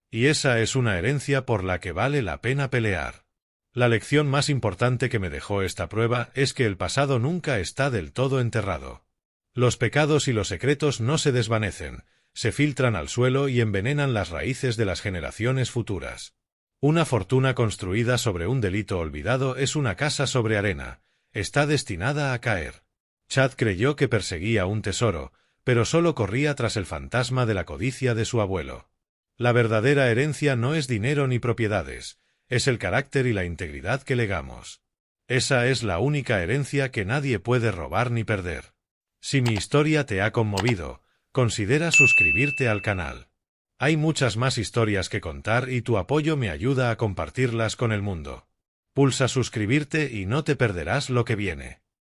Y esa es una herencia por la que vale la pena pelear. La lección más importante que me dejó esta prueba es que el pasado nunca está del todo enterrado. Los pecados y los secretos no se desvanecen, se filtran al suelo y envenenan las raíces de las generaciones futuras. Una fortuna construida sobre un delito olvidado es una casa sobre arena, está destinada a caer. Chad creyó que perseguía un tesoro, pero solo corría tras el fantasma de la codicia de su abuelo. La verdadera herencia no es dinero ni propiedades, es el carácter y la integridad que legamos. Esa es la única herencia que nadie puede robar ni perder. Si mi historia te ha conmovido, considera suscribirte al canal. Hay muchas más historias que contar y tu apoyo me ayuda a compartirlas con el mundo. Pulsa suscribirte y no te perderás lo que viene.